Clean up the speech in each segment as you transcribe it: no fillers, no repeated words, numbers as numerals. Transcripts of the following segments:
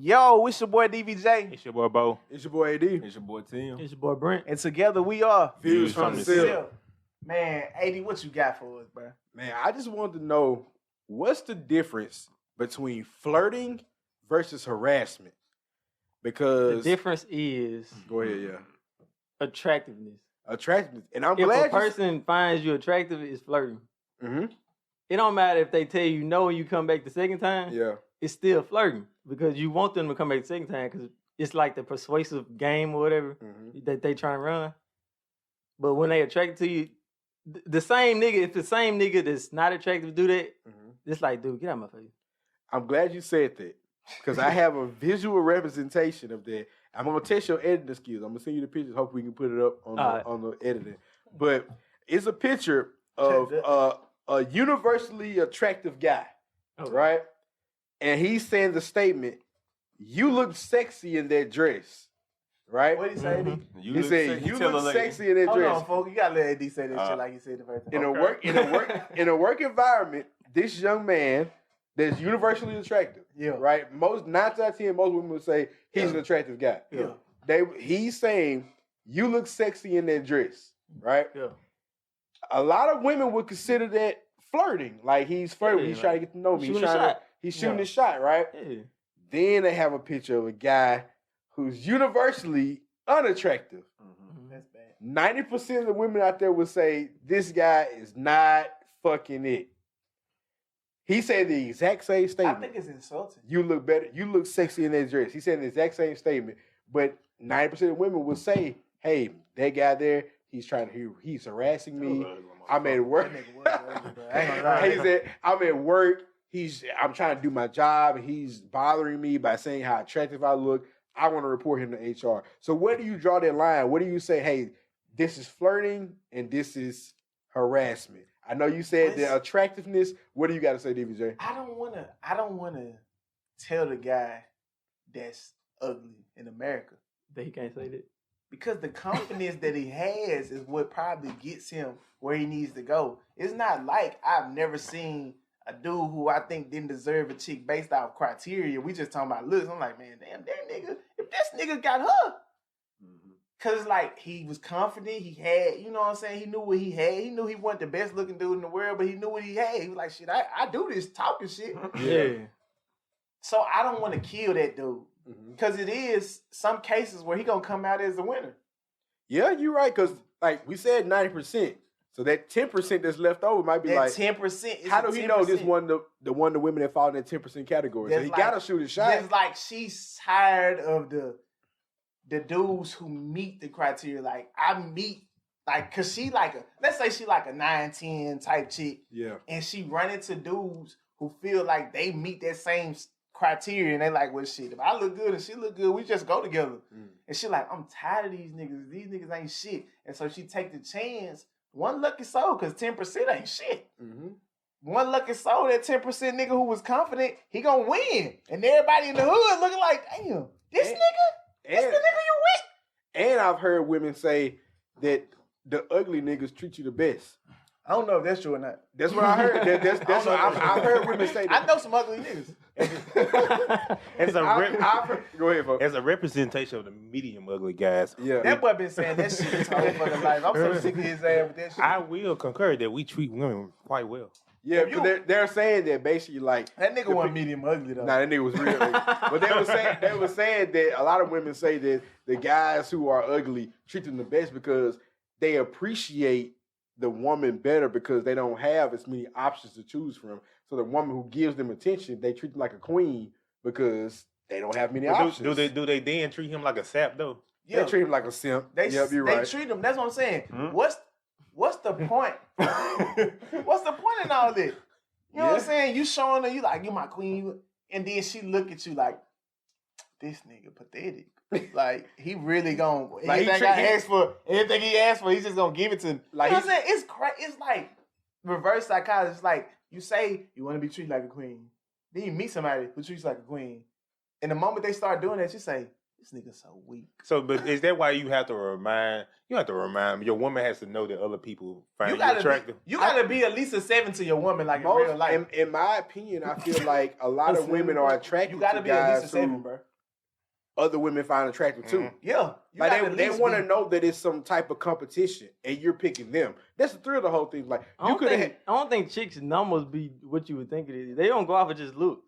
Yo, it's your boy DVJ. It's your boy Bo. It's your boy AD. It's your boy Tim. It's your boy Brent. And together we are Views from the Silk. Man, AD, what you got for us, bro? Man, I just wanted to know what's the difference between flirting versus harassment? Because The difference is go ahead, yeah. attractiveness. Attractiveness. And I'm If glad a person finds you attractive, it's flirting. Mm-hmm. It don't matter if they tell you no and you come back the second time. Yeah. It's still flirting because you want them to come back the second time because it's like the persuasive game or whatever that they trying to run. But when they attracted to you, the same nigga, if the same nigga that's not attractive do that, it's like, dude, get out of my face. I'm glad you said that because I have a visual representation of that. I'm going to test your editing skills. I'm going to send you the pictures. Hope we can put it up on the editing. But it's a picture of a universally attractive guy, right? And he's saying the statement, you look sexy in that dress, right? What did he say? He said, you look sexy in that dress. Hold on, folks. You got to let AD say that shit like he said the first time. In a work environment, this young man that's universally attractive, right? 9 times out of 10, most women would say he's an attractive guy. Yeah. He's saying, you look sexy in that dress, right? Yeah. A lot of women would consider that flirting. Like he's flirting. He's trying to get to know me. He's shooting his shot, right? Yeah. Then they have a picture of a guy who's universally unattractive. That's bad. 90% of the women out there would say, this guy is not fucking it. He said the exact same statement. I think it's insulting. You look better. You look sexy in that dress. He said the exact same statement. But 90% of women would say, hey, that guy there, he's harassing me. I'm at work. He said, I'm at work. I'm trying to do my job, and he's bothering me by saying how attractive I look. I want to report him to HR. So where do you draw that line? What do you say, hey, this is flirting and this is harassment? I know you said the attractiveness. What do you got to say, DVJ? I don't wanna tell the guy that's ugly in America That he can't say that. because the confidence that he has is what probably gets him where he needs to go. It's not like I've never seen a dude who I think didn't deserve a chick based off criteria. We just talking about looks. I'm like, man, damn, that nigga, if this nigga got her. Cause like he was confident, he had, you know what I'm saying? He knew what he had. He knew he wasn't the best looking dude in the world, but he knew what he had. He was like, shit, I do this talking shit. Yeah. So I don't want to kill that dude. Cause it is some cases where he gonna come out as the winner. Yeah, you're right. Cause like we said, 90%. So that 10% that's left over might be that like 10%. How do he know this one the women that fall in that 10% category? So he gotta shoot his shot. It's like she's tired of the dudes who meet the criteria. Like I meet, like, cause she like let's say she like a 9-10 type chick. Yeah. And she run into dudes who feel like they meet that same criteria, and they like, well, shit, if I look good and she look good, we just go together. And she like, I'm tired of these niggas. These niggas ain't shit. And so she take the chance. One lucky soul, cause 10% ain't shit. One lucky soul, that 10% nigga who was confident, he gonna win. And everybody in the hood looking like, damn, this nigga, this the nigga you with. And I've heard women say that the ugly niggas treat you the best. I don't know if that's true or not. That's what I heard. That's what I've heard women say that. I know some ugly niggas. Go ahead, folks. As a representation of the medium ugly guys, That boy been saying that shit his whole fucking life. I'm so sick of his ass with that shit. I will concur that we treat women quite well. Yeah, because they're saying that basically like that nigga wasn't medium ugly though. Nah, that nigga was real ugly. But they were saying that a lot of women say that the guys who are ugly treat them the best because they appreciate the woman better because they don't have as many options to choose from. So the woman who gives them attention, they treat them like a queen because they don't have many options. Do they then treat him like a sap though? Yeah. They treat him like a simp. You're right. They treat him. That's what I'm saying. What's the point? What's the point in all this? You know what I'm saying? You showing her, you like, you my queen, and then she look at you like, this nigga pathetic. Like, he really gonna, anything he asked for, he's just gonna give it to him. Like, you know what I'm saying? It's like reverse psychology. It's like, you say you want to be treated like a queen. Then you meet somebody who treats you like a queen. And the moment they start doing that, you say, this nigga so weak. So, but is that why you have to remind them? Your woman has to know that other people find you attractive. You gotta be at least a 7 to your woman, like in real life. In my opinion, I feel like a lot of women are attracted you gotta to be at guys least a 7, bro. Other women find attractive too. Mm-hmm. Yeah. Like they want to know that it's some type of competition and you're picking them. That's the thrill of the whole thing. Like I don't think chicks' numbers be what you would think it is. They don't go off of just looks.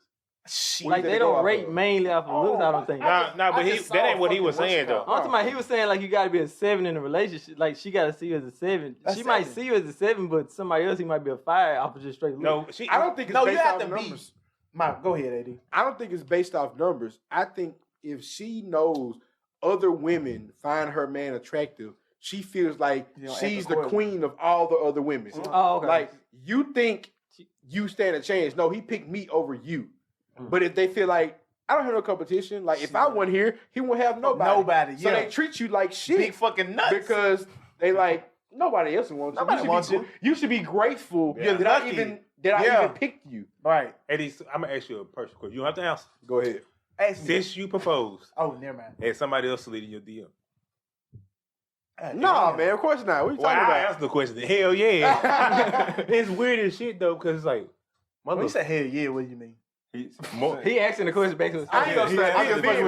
Like they don't rate mainly off of looks. I don't think. But that ain't what he was saying though. I'm talking about he was saying like you got to be a 7 in a relationship. Like she got to see you as a 7. She might see you as a 7, but somebody else he might be a 5 off of just straight looks. No, I don't think it's based off numbers. Go ahead, AD. I don't think it's based off numbers. I think if she knows other women find her man attractive, she feels like she's the queen of all the other women. Oh, okay. Like you think you stand a chance. No, he picked me over you. But if they feel like I don't have no competition, like if I wasn't here, he won't have nobody. So they treat you like shit. Big fucking nuts. Because they like nobody else wants you. Nobody wants you. You should be grateful that I even picked you. Right. Eddie, I'm gonna ask you a personal question. You don't have to answer. Go ahead. Since you proposed, never mind. And somebody else slid in your DM. Nah, man, of course not. What you talking about? I asked the question. Hell yeah. It's weird as shit though, because it's like, when you say hell yeah, what do you mean? He asking the question back to his I ain't gonna say I'm being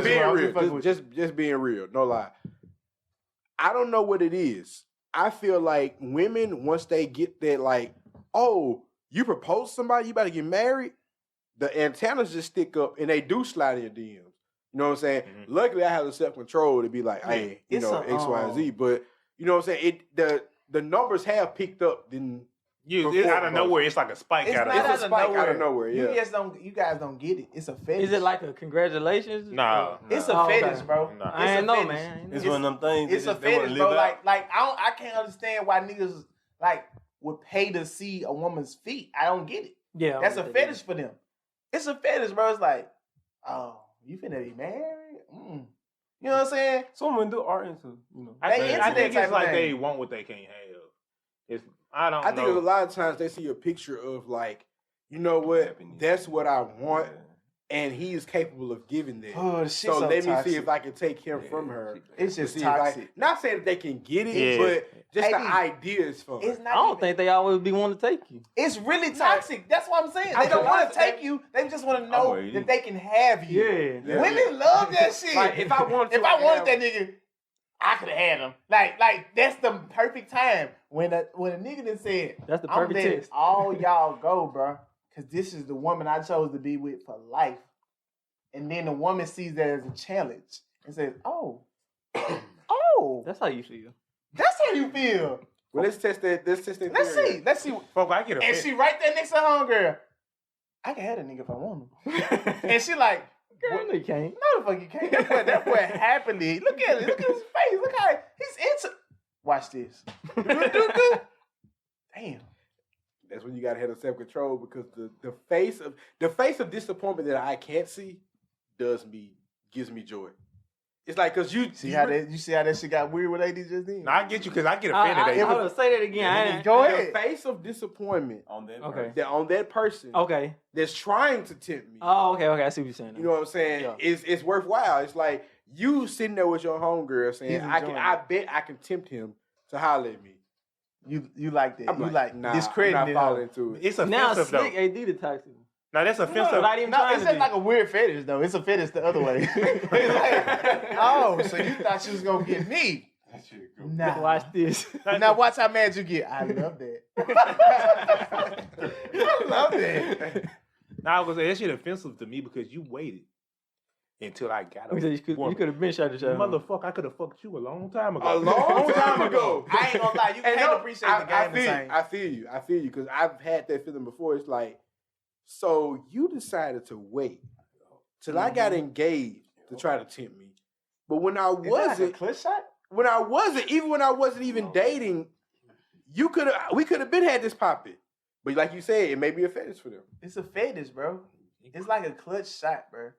real. Just being real, no lie. I don't know what it is. I feel like women, once they get that, like, oh, you propose to somebody, you about to get married, the antennas just stick up and they do slide in your DMs. You know what I'm saying? Mm-hmm. Luckily, I have the self-control to be like, hey, X, Y, and Z. But you know what I'm saying? The numbers have picked up. Then it's out of nowhere. It's like a spike out of nowhere. Yeah. You guys don't get it. It's a fetish. Is it like a congratulations? Nah. It's a fetish, bro. Nah. I ain't know, man. It's one of them things. It's a fetish, bro. Like I can't understand why niggas like would pay to see a woman's feet. I don't get it. Yeah, that's a fetish for them. It's a fetish, bro. It's like, oh, you finna be married? You know what I'm saying? Some women do art into, you know. I think it's like they want what they can't have. I think a lot of times they see a picture of like, you know what? That's what I want, and he is capable of giving that. Oh, so let me see if I can take him from her. It's just toxic. Not saying that they can get it, but just the idea is fun. I don't think they always be wanting to take you. It's really toxic. That's what I'm saying. They don't want to take you. They just want to know that they can have you. Yeah. Women love that shit. Like if I wanted that nigga, I could have had him. Like that's the perfect time when a nigga done said, that's the perfect I'm letting test. all y'all go, bro, because this is the woman I chose to be with for life. And then the woman sees that as a challenge and says, oh, that's how you feel. That's how you feel. Well, let's test that. Let's see. Folk, I get a and she right there next to her homegirl. I can have that nigga if I want him. And she like, girl, no, you can't. No, the fuck you can't. That boy happily. Look at it. Look at his face. Look how he's into. Watch this. Damn. That's when you gotta have self control because the face of disappointment that I can't see gives me joy. It's like because you see how that shit got weird with AD just then. No, I get you because I get offended. I would say that again. Go ahead. The face of disappointment on that on that person. Okay. That's trying to tempt me. Oh, okay. I see what you're saying. You know what I'm saying? Yeah. It's worthwhile. It's like you sitting there with your homegirl saying, I bet I can tempt him to holler at me. You like that? I'm like discrediting it. Falling into it. It's offensive now slick AD the toxic. Now that's offensive. It's just like a weird fetish though. It's a fetish the other way. It's like, oh, so you thought she was gonna get me? Nah. Watch this. Now watch how mad you get. I love that. I love that. Now I was gonna say that shit offensive to me because you waited until I got him. You could have been shot the shot. Motherfucker, I could have fucked you a long time ago. A long time ago. I ain't gonna lie. You can't appreciate the game the same. I feel you because I've had that feeling before. It's like, so you decided to wait till I got engaged to try to tempt me. But when I wasn't, like a clip shot? When I wasn't even dating, we could have been had this popping. But like you said, it may be a fetish for them. It's a fetish, bro. It's like a clutch shot, bro.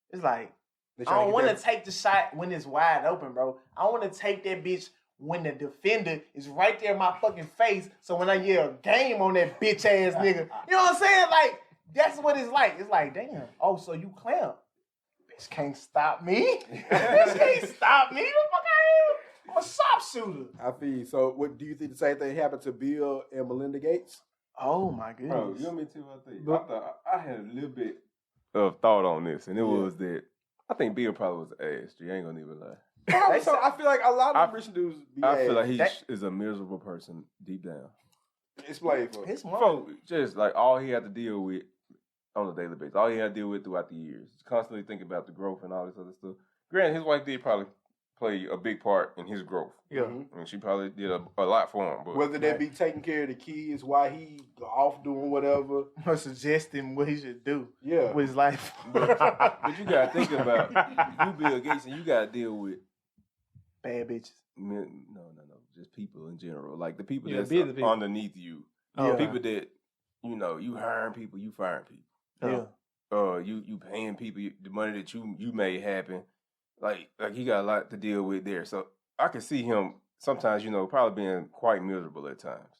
It's like I don't want to take the shot when it's wide open, bro. I want to take that bitch when the defender is right there in my fucking face. So when I yell game on that bitch ass nigga, you know what I'm saying? Like that's what it's like. It's like, damn. Oh, so you clamp, This can't stop me. This can't stop me. What the fuck I am? I'm a sharpshooter. I feel you. So, what do you think the same thing happened to Bill and Melinda Gates? Oh my goodness. Bro, you want me to tell you what I think? I thought I had a little bit of thought on this, and it was that I think Bill probably was an ass. You ain't gonna even lie. So I feel like a lot of rich dudes be I feel like ass. he is a miserable person deep down. Explain for His mom. So just like all he had to deal with on a daily basis, all he had to deal with throughout the years, constantly thinking about the growth and all this other stuff. Granted, his wife did probably play a big part in his growth. Yeah. I mean, she probably did a lot for him. But Whether they be taking care of the kids while he off doing whatever. or suggesting what he should do Yeah. with his life. But you gotta think about you, Bill Gates, and you gotta deal with Bad bitches. no, just people in general, like the people Yeah, that's business people. underneath you, Oh, people that you hiring people, you firing people. Yeah. You paying people the money that you made happen. Like he got a lot to deal with there. So I can see him sometimes, probably being quite miserable at times.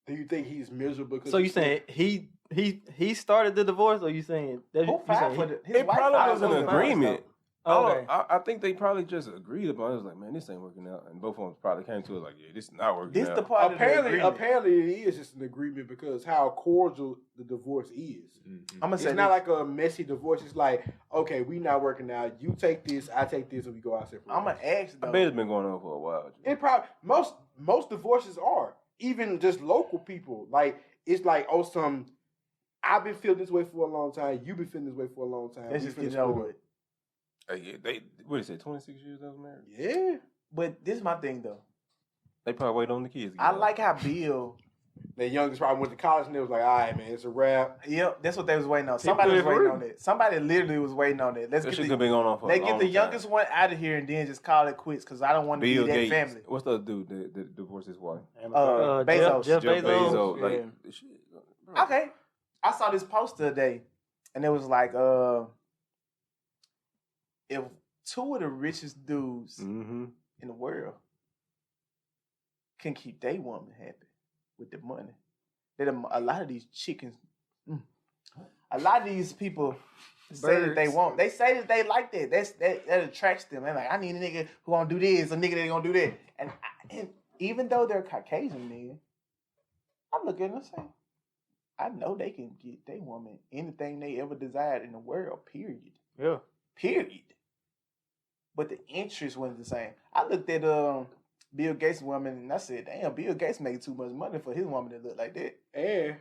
Do you think he's miserable? So you saying he started the divorce, or you saying that? Who You filed saying for he- the his It wife probably filed was an for the divorce, agreement. Okay. I think they probably just agreed upon it. It was like, man, this ain't working out. And both of them probably came to it like, yeah, this is not working This out. the part apparently of the agreement. apparently it is just an agreement because how cordial the divorce is. I'm gonna It's say not this. like a messy divorce. It's like, okay, we not working out. You take this, I take this, and we go out separate. I'm gonna ask I though. bet it's been going on for a while. It probably most divorces are even just local people. Like it's like I've been feeling this way for a long time. You've been feeling this way for a long time. Let's We just finna get it split over up. with. What did they say? 26 years they was married. Yeah. But this is my thing though. They probably wait on the kids. to get I out. like how Bill. The youngest probably went to college and they was like, all right, man, it's a wrap. Yep, that's what they was waiting on. Somebody was waiting on it. Somebody literally was waiting on it. Let's That get shit the, could be going on for they a get long the time. youngest one out of here and then just call it quits because I don't want to be Bill that Gates. family. What's the other dude that divorced his wife? Bezos. Jeff Jeff Bezos. Bezos. Yeah. Like, shit, bro. Okay, I saw this poster today, and it was like, if two of the richest dudes Mm-hmm. in the world can keep their woman happy with the money, then a lot of these chickens, a lot of these people say that they Birds. want. They say that they like that. That attracts them. They're like, I need a nigga who gonna do this, a nigga that gonna do that. And even though they're Caucasian men, I look at them and say, I know they can get their woman anything they ever desired in the world. Period. Yeah. Period. But the interest wasn't the same. I looked at Bill Gates' woman and I said, damn, Bill Gates made too much money for his woman to look like that. And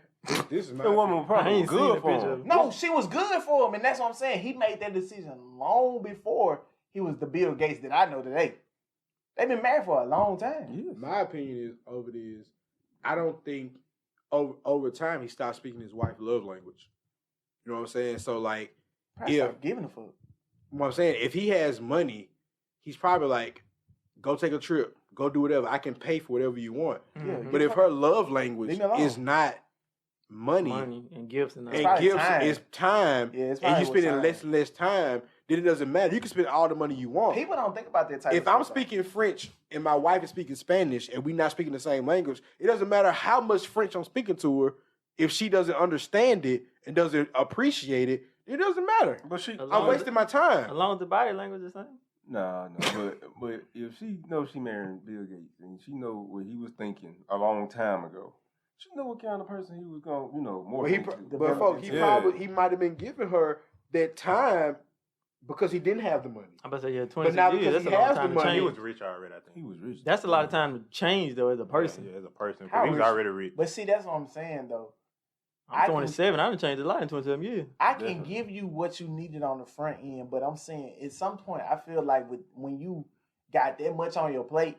this is my That woman I was probably ain't seen good the for picture. him. No, she was good for him, and that's what I'm saying. He made that decision long before he was the Bill Gates that I know today. They've been married for a long time. My opinion is I don't think over time he stopped speaking his wife's love language. You know what I'm saying? So like, Probably Yeah. stopped giving a fuck. what I'm saying, if he has money, he's probably like, go take a trip, go do whatever. I can pay for whatever you want. Yeah, But if her love language Leave me alone. is not money, Money and gifts and all. and probably gifts time. is time, Yeah, it's and you probably spending time. less and less time, then it doesn't matter. You can spend all the money you want. People don't think about that type If of I'm stuff, though. speaking French and my wife is speaking Spanish and we not speaking the same language, it doesn't matter how much French I'm speaking to her. If she doesn't understand it and doesn't appreciate it, it doesn't matter. But she, As I'm long as- wasting my time. Along with the body language, the same. no. But if she knows she marrying Bill Gates and she know what he was thinking a long time ago, she know what kind of person he was going, more. But, but folks, he might have been giving her that time because he didn't have the money. I'm about to say, yeah, But 26 now years. because That's a he long has the time to money, He change. was rich already, I think. He was rich. That's a lot of time to change, though, as a person. Yeah, as a person. 'cause How he was rich? already rich. But see, that's what I'm saying though. I I'm can- 27. I haven't changed a lot in 27 years. I can Definitely. give you what you needed on the front end, but I'm saying at some point I feel like when you got that much on your plate,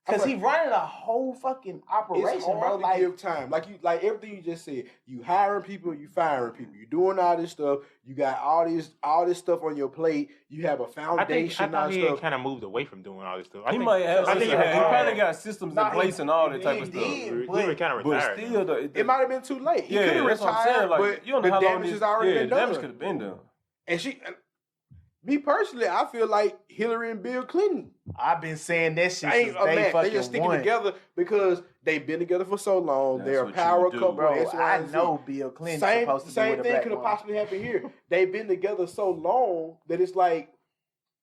because he running a whole fucking operation, It's bro. hard to Like, give time. Like everything you just said. You hiring people, you firing people. You doing all this stuff. You got all this stuff on your plate. You have a I foundation. thought all he stuff. kind of moved away from doing all this stuff. He might have. I think He probably got systems Nah, in place and all that type of he stuff. did. He was kind of But retired. still, It might have been too late. He could have that's what I'm saying. retired, Like, but you don't know the how long damage this- has already been the damage done. could have been done. And me personally, I feel like Hillary and Bill Clinton I've been saying that shit ain't since a they match. fucking They just sticking won. together because They've been together for so long. That's They're a what power you do. couple. Bro, X, Y, I and Z. know Bill Clinton's Same supposed to be with a thing black could have woman. possibly happened here. They've been together so long that it's like,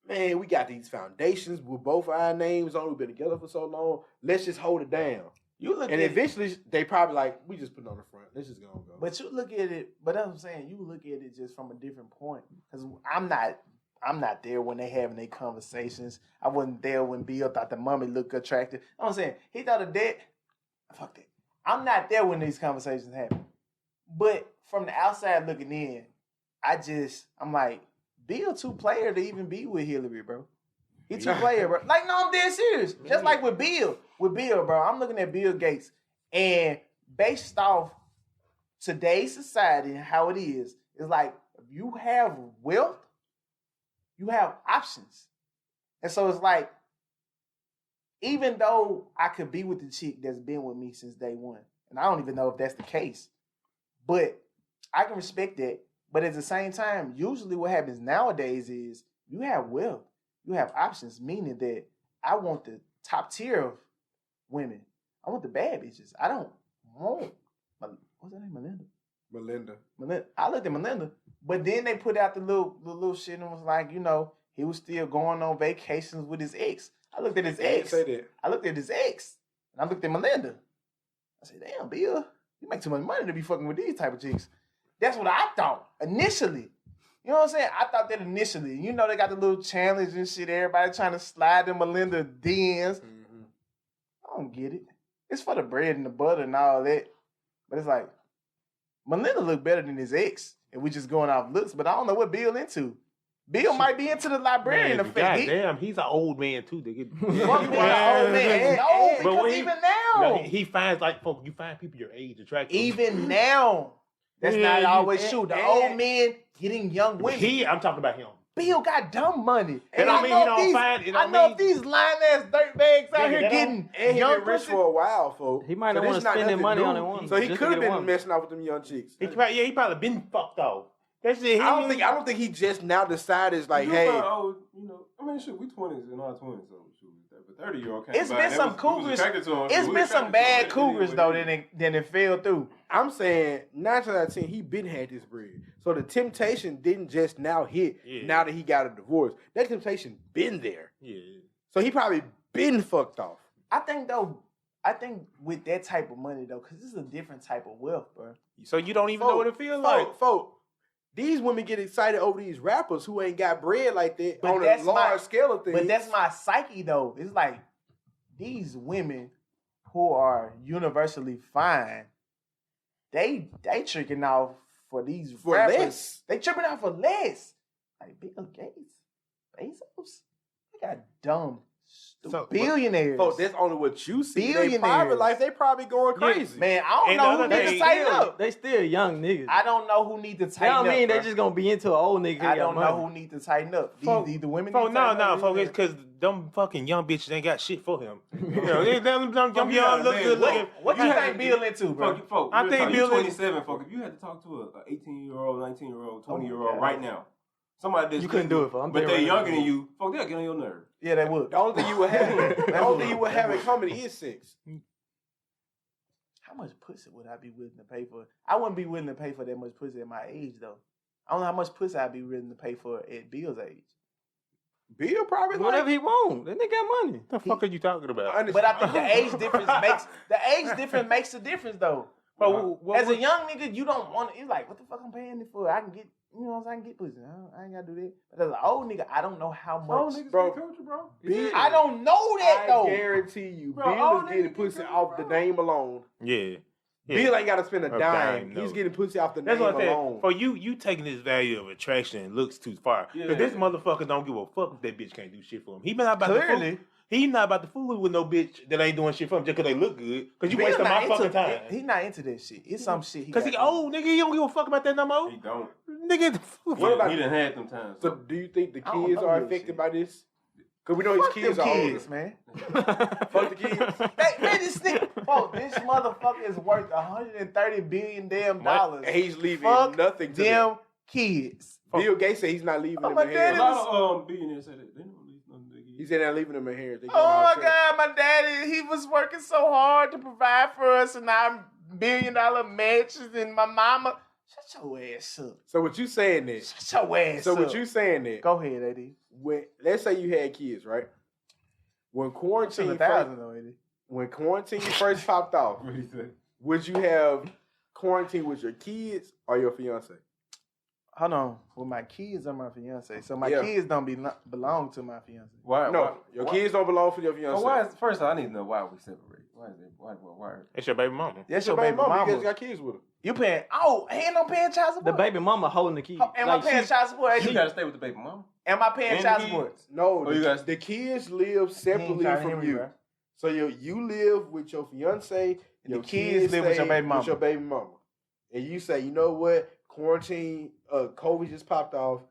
man, we got these foundations with both our names on. We've been together for so long. Let's just hold it down. You look And at eventually, they probably like, we just put it on the front. Let's just go. But you look at it, but that's what I'm saying. You look at it just from a different point. Because I'm not there when they having their conversations. I wasn't there when Bill thought the mummy looked attractive. I'm saying he thought of that. Fuck that. I'm not there when these conversations happen. But from the outside looking in, I'm like, Bill too player to even be with Hillary, bro. He too player, bro. Like, no, I'm dead serious. Just like with Bill. With Bill, bro, I'm looking at Bill Gates. And based off today's society and how it is, it's like, if you have wealth, you have options. And so it's like, even though I could be with the chick that's been with me since day one, and I don't even know if that's the case, but I can respect that. But at the same time, usually what happens nowadays is you have wealth, you have options, meaning that I want the top tier of women. I want the bad bitches. I don't want, what's her name, Melinda. I looked at Melinda, but then they put out the little shit and was like, you know, he was still going on vacations with his ex. I looked at his ex. Say that. I looked at his ex, and I looked at Melinda. I said, damn, Bill, you make too much money to be fucking with these type of chicks. That's what I thought initially. You know what I'm saying? I thought that initially. You know, they got the little challenge and shit. Everybody trying to slide in Melinda DMs. Mm-hmm. I don't get it. It's for the bread and the butter and all that. But it's like, Melinda look better than his ex. And we just going off looks. But I don't know what Bill into. Bill might be into the librarian effect. Goddamn, he's an old man too. Fuck me, old man. No, because even now. No, he finds like folk. You find people your age attractive. Even now. That's not always true. The old men getting young women. I'm talking about him. Bill got dumb money. And I mean, he don't find it. I know if these lying-ass dirtbags out here getting and he young been rich pussy. for a while, folks. He might not want to spend his money on that woman. So he could have been messing out with them young chicks. He probably been fucked off. That's it. I don't think he just now decided like, hey. I mean, shit, we 20s and our 20s, so shoot, but 30-year-old came It's been some cougars. It's been some bad cougars though. Then it fell through. I'm saying 9 times out of 10, he been had this bread. So the temptation didn't just now hit. Yeah. Now that he got a divorce, that temptation been there. Yeah. So he probably been fucked off. I think with that type of money though, because this is a different type of wealth, bro. So you don't even know what it feels like. Folks, these women get excited over these rappers who ain't got bread like that But on a large scale of things. But that's my psyche though. It's like these women who are universally fine, they tricking off for these rappers. Less. They tripping out for less. Like Bill Gates, Bezos, they got dumb, stupid billionaires. Folks, that's only what you see. Billionaires. In their private life, they probably going crazy. Man, I don't know who need to tighten up. They still young niggas. I don't know who need to tighten That up. don't mean bro. they just gonna be into an old nigga. I don't know who need to tighten up. These the women. No, folks, it's because them fucking young bitches ain't got shit for him. You know, them young look good looking. What you think Bill into, bro? I think Bill 27, folk. If you had to talk to a 18-year-old, 19-year-old, 20-year-old right now, somebody that's you couldn't do it for. But they younger than you, folk, they'll get on your nerve. Yeah, they would. The only thing you would have in common is sex. How much pussy would I be willing to pay for? I wouldn't be willing to pay for that much pussy at my age, though. I don't know how much pussy I'd be willing to pay for at Bill's age. Bill probably whatever he want. That nigga got money. What the fuck are you talking about? But I think the age difference makes the difference, though. As a young nigga, you don't want to. It's like, what the fuck I'm paying it for? I can get, you know what I'm saying? I can get pussy. I ain't got to do that. But as an old nigga, I don't know how much. Bro. I don't know that, though. I guarantee you, Bill is getting pussy off the name alone. Yeah. Bill ain't got to spend a dime. He's getting pussy off the name alone. For you taking this value of attraction and looks too far. Because this motherfucker don't give a fuck if that bitch can't do shit for him. He not about to fool. He not about to fool with no bitch that ain't doing shit for him just because they look good. Because you wasting my fucking time. He not into that shit. It's some shit. Because he old, nigga. He don't give a fuck about that no more. He don't. Nigga. He done had them times. So do you think the kids are affected by this? Because we know his kids are kids, man. Fuck the kids. Man, this motherfucker is worth $130 billion damn dollars. And he's leaving nothing to them kids. Bill Gates said he's not leaving them A lot of billionaires say that. They don't leave nothing to their kids. He said they're leaving them in here. Oh my God, my daddy, he was working so hard to provide for us, and I'm $1 billion matches, and my mama. Shut your ass up. So what you saying then? Shut your ass up. So what you saying then? Go ahead, Eddie. When let's say you had kids, right? When quarantine first popped off, What do you say? would you have quarantine with your kids or your fiance? Hold on. With my kids or my fiance? So my Yeah. kids don't belong to my fiance. Why? No, your kids don't belong to your fiance. So why is, first, I need to know why we separate. Why is it? Why? It's your baby mama. That's your baby mama. You guys got kids with her. You paying? Oh, ain't no paying child support. The baby mama holding the kid. Am I paying child support? You gotta stay with the baby mama. Am I paying And child the support? No, Oh, you guys- the kids live separately trying to hear from me, you. bro. So you live with your fiance, And your the kids live with your stay baby mama. With your baby mama. And you say, you know what? Quarantine, COVID just popped off.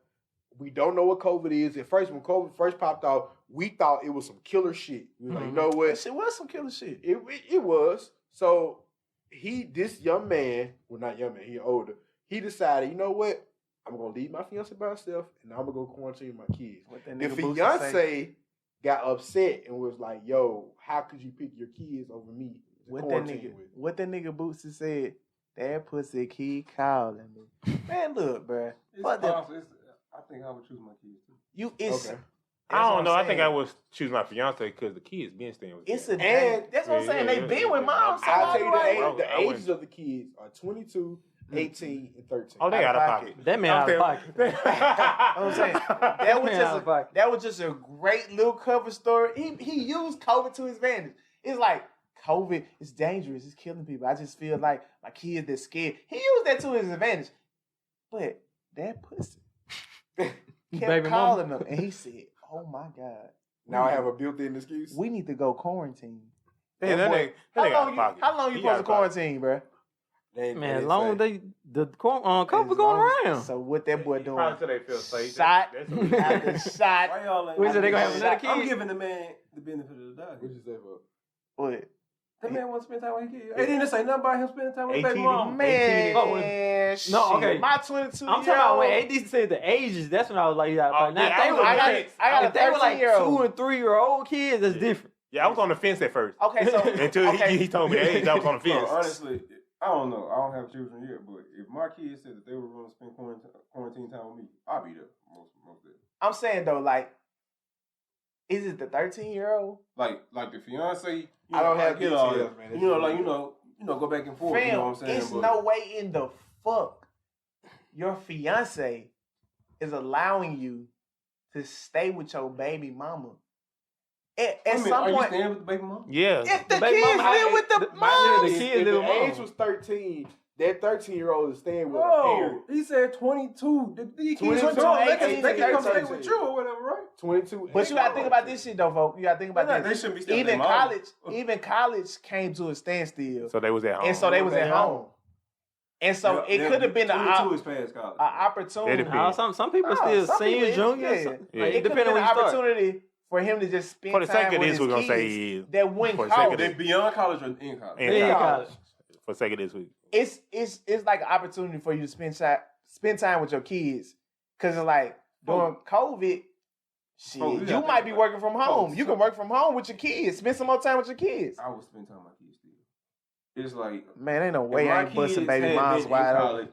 We don't know what COVID is. At first, when COVID first popped off, we thought it was some killer shit. We was like, you know That what? shit was some killer shit. It was. So this young man, well not young man, he older. He decided, you know what? I'm gonna leave my fiance by herself, and I'm gonna go quarantine my kids. What that The nigga Boosie say. fiance got upset and was like, "Yo, how could you pick your kids over me?" to What that quarantine nigga? with?" What that nigga Boosie said? That pussy keep calling me. Man, look, bruh. Fuck that. I think I would choose my kids too. You it's. Okay. I don't know. I think I would. would choose my fiance because the kids been staying with It's me. a and that's what I'm saying. They been with mom. So I'll tell you right? the I ages of the kids are 22, 18, and 13. Oh, they out of pocket. That man out of pocket. I'm saying that was Man, just out of pocket. that was just a great little cover story. He used COVID to his advantage. It's like COVID is dangerous. It's killing people. I just feel like my kids they're scared. He used that to his advantage. But that pussy kept Baby calling mama. him, and he said, "Oh my God, Now I have a built-in excuse. we need to go quarantine." Yeah, that nigga How out long of you pocket. how long you He supposed out to of pocket. quarantine, bro? Man, as long as they the COVID As going long as- around. So what that boy doing? Probably until they feel safe. Shot That's what it is. after shot. Why y'all ain't? We said they gonna have another kid. I'm giving the man the benefit of the doubt. What you say for? What? That man want to spend time with his kids. Hey, didn't say nothing about him spending time with his baby 18 mama. Man, No, okay. My 22. I'm talking about when AD said the ages. That's when I was like, yeah. Oh, Now, yeah, if they were I like, got a if they were like 13-year-old. 2 and 3-year-old kids, that's different. Yeah, I was on the fence at first. Okay, so Until okay. he told me the age, I was on the fence. No, honestly, I don't know. I don't have children yet, but if my kids said that they were going to spend quarantine time with me, I'll be there most days. I'm saying though, like, is it the 13-year-old? Like the fiance. I don't have get all details, that. man. You know, like go back and forth. You know what I'm Fam, saying? it's But no way in the fuck your fiance is allowing you to stay with your baby mama. At Wait a minute, some are you point, staying with the baby mama? Yeah. if the baby kids mama- live with the the- mom, the If kids the live with age mom. was 13, that 13-year-old is staying with a No, parent. he said 22. The kids 22, are grown. They 18, can come stay 13. with you or whatever, right? 22. but you gotta think about this shit though, folks. You gotta think about They this. shouldn't be staying with Even their mama. college, even college came to a standstill, So they was at home. and so they was at home. And so it could have been an 22 is past college. opportunity. That'd Nah, some people Nah, still some senior, people, junior. yeah. Like, Yeah. it It could have depends been on an when you start. opportunity for him to just spend For the sake time of with this, his we're gonna kids say that went for the sake of college. this. They beyond college or in college? In Yeah, college. college. For the sake of this week. It's like an opportunity for you to spend time with your kids, cause it's like during COVID, shit, Oh, you you gotta might think be about working from home. Oh, You can work from home with your kids. Spend some more time with your kids. I would spend time with my kids still. It's like Man, ain't no if way my I ain't busting kids baby had moms been in wide open. college,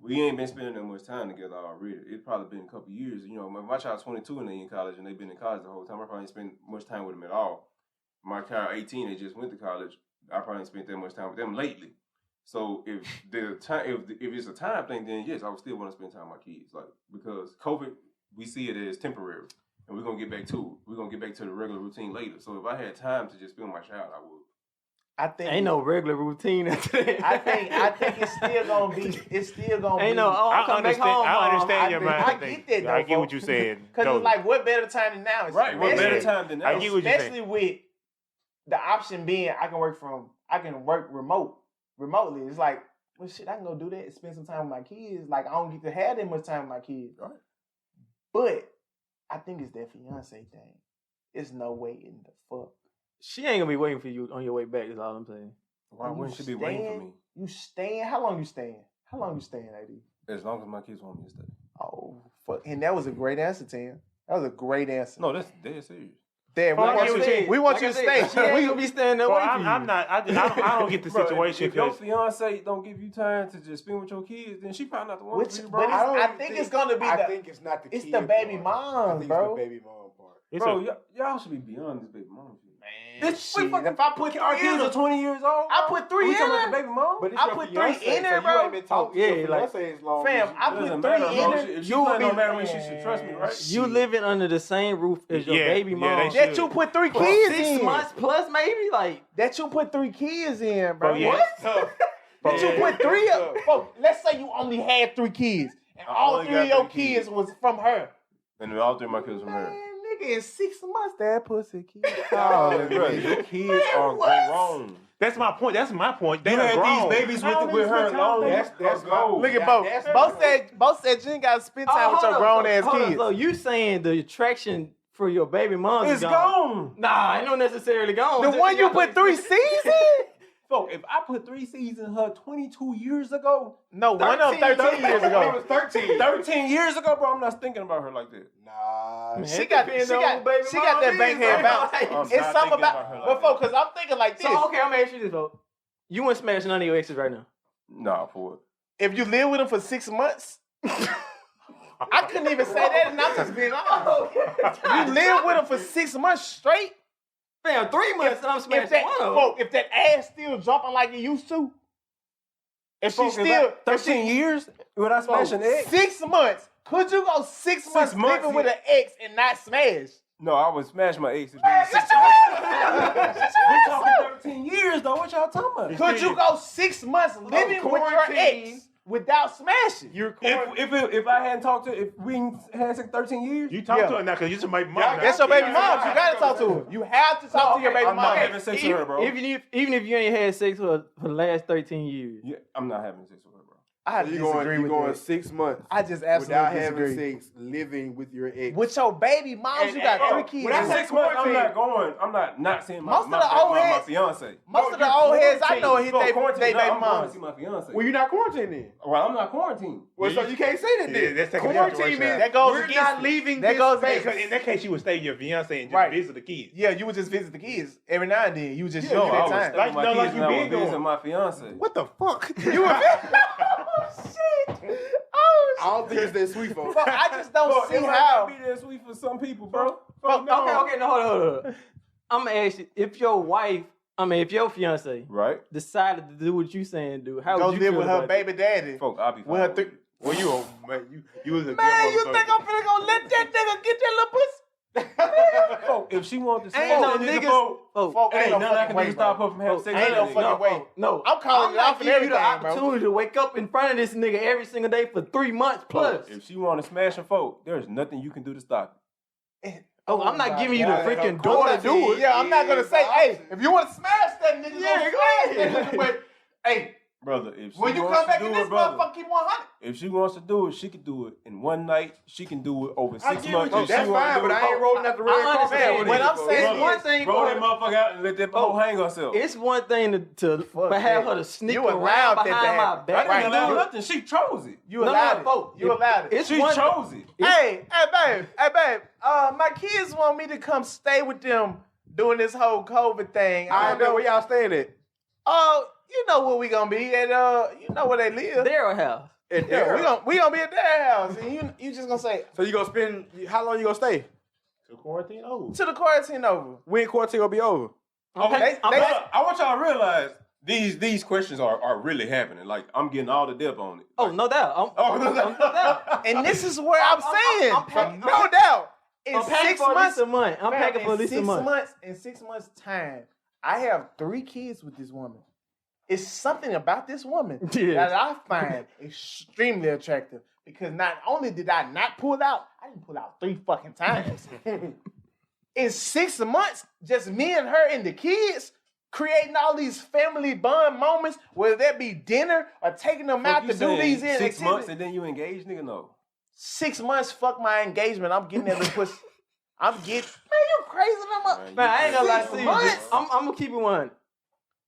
we ain't been spending that much time together already. It's probably been a couple years. You know, my child's 22 and they in college, and they've been in college the whole time. I probably ain't spent much time with them at all. My child 18, they just went to college. I probably ain't spent that much time with them lately. So if the time, if it's a time thing, then yes, I would still want to spend time with my kids. Like, because COVID, we see it as temporary, and we're gonna get back to it. We're gonna get back to the regular routine later. So if I had time to just spend with my child, I would. I think Ain't no regular routine after that. I think it's still gonna be. It's still gonna Ain't be. no. Oh, I come back understand. home. I Mom. understand your mind. I get that, though, I get what folks. you're saying. Cause Totally. it's like, what better time than now? Right. What Especially- better time than now? I get what you're saying. Especially with the option being I can work remotely. It's like, well, shit, I can go do that and spend some time with my kids. Like, I don't get to have that much time with my kids. Right. But I think it's that fiance thing. It's no way in the fuck. She ain't gonna be waiting for you on your way back. Is all I'm saying. Why You wouldn't she be waiting for me? You staying? How long you staying? AD? As long as my kids want me to stay. Oh, fuck. And that was a great answer, Tim. That was a great answer. No, that's dead serious. Damn, we want you to stay. She ain't gonna be standing away from you. I'm not. I don't get the Bro, situation. if your fiance don't give you time to just spend with your kids, then she probably not the one for you, bro. But I think it's gonna be. I think it's not the. It's the baby mom, bro. It's the baby mom part. Bro, y'all should be beyond this baby mom shit. Man, if I put our kids are 20 years old, I put 3 in talking about there. the baby mom. But I put 3 in there, bro. You ain't been talking to your fiance as long. Fam, I put 3 in there. If she playing no matter when she should trust me, right? You living under the same roof as your baby mom. That you put 3 kids in. 6 months plus, maybe like that you put 3 kids in, bro. Yeah, what? That you put 3 of. Folks, let's say you only had 3 kids, and all 3 of your kids was from her. And all 3 of my kids from her. In 6 months, that pussy kid. Oh, bro, your kids are grown. That's my point. They had grown. these babies with her alone. That's gold. Look at both said you ain't gotta spend time with your grown ass kids. So you saying the attraction for your baby mom is gone? Nah, ain't no necessarily gone. The one you put 3 C's in? Folks, if I put 3 C's in her 22 years ago, no, 13 years ago. It was 13. 13 years ago, bro, I'm not thinking about her like that. Nah, man, she got that backhand bounce. It's something about, but folks, because I'm thinking like this. So okay, I'm gonna ask you this, folks. You wouldn't smash none of your exes right now. Nah, for what? If you live with them for 6 months, I couldn't even say that, and I'm just being honest. You live with them for 6 months straight. Fam, 3 months and I'm smashing one of them. Folk, if that ass still jumping like it used to, if she still 13 years without smashing an ex? 6 months. Could you go 6 months living with an ex and not smash? No, I would smash my ex. Man, We're talking 13 years though. What y'all talking about? Could you go 6 months living with your ex without smashing? If I hadn't talked to her, if we had 13 years, you talk to her now because you just my mom. That's your baby mom. You gotta talk to her. You have to talk to your baby mom. I'm not having sex with her, bro. Even if you ain't had sex with her for the last 13 years. Yeah, I'm not having sex with her, bro. I disagree with going that. 6 months. I just absolutely without disagree. having sex, living with your ex. With your baby moms, you got 3 kids. When I 6 months, I'm not seeing my fiance. Most of the old heads I know hit they baby I'm going moms. to see my fiance. Well, you're not quarantined then. Well, I'm not quarantined. Well, so you can't say that then. That's taking Quarantine means that goes we're against not it. leaving That this goes space. against In that case, you would stay with your fiance and just visit the kids. Yeah, you would just visit the kids every now and then. You would just No, give I that was time. staying with my kids and I you was been doing. visiting my fiance. What the fuck? You would oh shit! Oh I don't think it's that sweet, folks. shit! I just don't see It might how. not be that sweet for some people, bro. Okay, no, hold on. I'm gonna ask you, if your fiance decided to do what you saying do, how Go would you live feel with her about baby daddy. Folk, I'll be fine. With her with it. Well, you was a Man, you think I'm finna go let that nigga get that little pussy? Folk, if she wants to Ain't say no that niggas. Folk, ain't ain't no nothing I fucking can way, do to stop bro. her from having sex Ain't with no that fucking nigga. way. No, I'm calling it not off and giving you the everything, bro. opportunity to wake up in front of this nigga every single day for 3 months plus. If she want to smash a folk, there's nothing you can do to stop it. Oh, I'm not giving you the freaking I'm door to not- do it. Yeah, I'm not gonna say, hey, if you want to smash that nigga, Yeah, go go smash that nigga. But hey, Brother, if she when you wants come back to in do this it, brother, motherfucker, keep 100. if she wants to do it, she can do it in one night. She can do it over 6 I months. get what you. If she That's wanna fine, do but it, I ain't rolling out the red I carpet. understand. with When it, I'm folks. saying It's one thing roll for that motherfucker out and let that hoe hang herself. It's one thing to Fuck have that. her to sneak You allowed around that to behind my happen. back. I didn't Right. allow nothing. She chose it. You allowed it. You allowed it. It's She one chose it. Hey, babe. My kids want me to come stay with them doing this whole COVID thing. I know where y'all staying at. Oh, you know where we gonna be at? You know where they live. their house. Yeah, we gonna be at their house, and you just gonna say So you gonna spend? How long you gonna stay? To quarantine over. to the quarantine over. When quarantine gonna be over? I want y'all to realize these questions are really happening. Like, I'm getting all the depth on it. Oh, Like, no doubt. no doubt. And this is where I'm saying, I'm paying- no doubt. In I'm packing 6 for at months, least a month. I'm fam, packing for at least a month. In 6 months' time, I have 3 kids with this woman. It's something about this woman that I find extremely attractive. Because not only did I not pull out, I didn't pull out 3 fucking times. In 6 months, just me and her and the kids, creating all these family bond moments, whether that be dinner or taking them out to do these 6 months activities. and then you engage, nigga? No. 6 months, fuck my engagement. I'm getting that little pussy. Man, you crazy Man, I ain't gonna lie to 6 you. months? I'm gonna keep it one.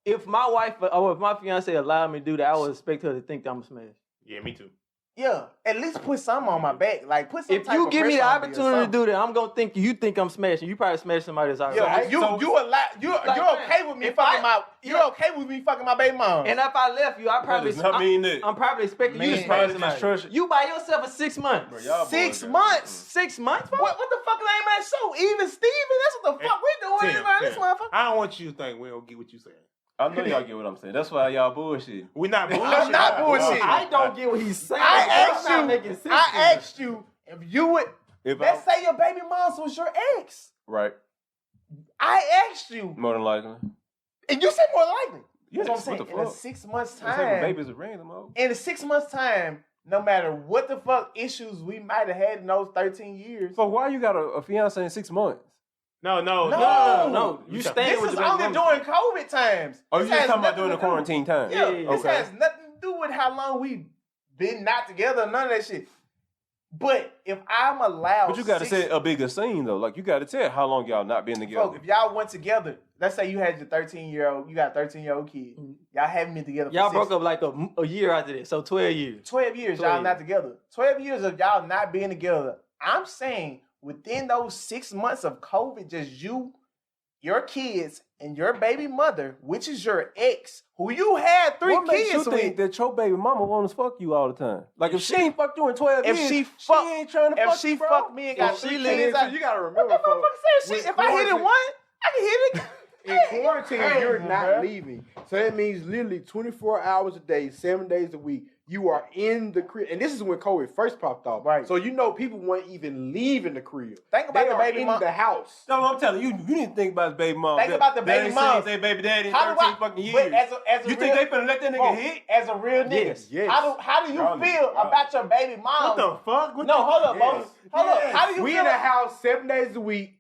If my wife or if my fiance allowed me to do that, I would expect her to think that I'm a smash. Yeah, me too. Yeah, at least put something on my back. Like put some If type you of give me the pressure on or opportunity to something. do that, I'm gonna think you think I'm smashing. You probably smash somebody that's already. Yeah, So- you're okay with me you're okay with me fucking my baby mom. And if I left you, I probably does not mean that. I'm probably expecting you to Man, smash just somebody. trust- You by yourself for 6 months. Bro, y'all 6 boys months. 6 months? Bro? What the fuck name of that show? Even Steven? That's what the fuck we doing Tim, around this Tim, motherfucker. I don't want you to think we don't get what you saying. I know y'all get what I'm saying. That's why y'all bullshit. We're not bullshit. I'm not bullshitting. I don't get what he's saying. I It's not making sense to me. asked you if you would. If Let's say your baby mom was your ex. right, I asked you, more than likely. and you said more than likely. Yes, That's what I'm saying. what the In a fuck? 6 months Baby's time, a random mode. in a 6 months time, no matter what the fuck issues we might have had in those 13 years, So why you got a fiance in 6 months? No. No. You this staying with is the only baby woman. during COVID times. Oh, you This just has talking about nothing during the to do- quarantine time? Yeah, Yeah. this Okay. has nothing to do with how long we been not together, none of that shit. But if I'm allowed, But you got to set a bigger scene though. Like you got to tell how long y'all not been together. Folk, if y'all went together, let's say you had your 13-year-old, you got a 13-year-old kid, y'all haven't been together for Y'all broke up like a year after that, so 12 years. 12 years, 12 y'all not together. 12 years of y'all not being together. I'm saying within those 6 months of COVID, just you, your kids, and your baby mother, which is your ex, who you had 3 what makes kids you with. think that your baby mama wants to fuck you all the time? Like if she ain't fucked you in 12 If years, she she ain't trying to if fuck she you, bro. fucked me and got If 3 she kids, let So you gotta remember, what the folks, motherfucker said? with If I hit it quarantine- one, I can hit it. in quarantine, you're crazy, not bruh. leaving. So that means literally 24 hours a day, 7 days a week, you are in the crib. And this is when COVID first popped off. Right. So you know people weren't even leaving the crib. Think about They the are baby in mom. the house. No, I'm telling you, you need to think about his baby mom. Think about the They baby ain't mom. seen their baby daddy in How do 13 I? fucking years. But as a You real, think they finna let that nigga oh, hit? as a real nigga? Yes. Yes. How do you Y'all feel niggas wild. about your baby mom? What the fuck? What No, the hold up, Yes. Bones. Hold up. How do you We feel? in the house 7 days a week,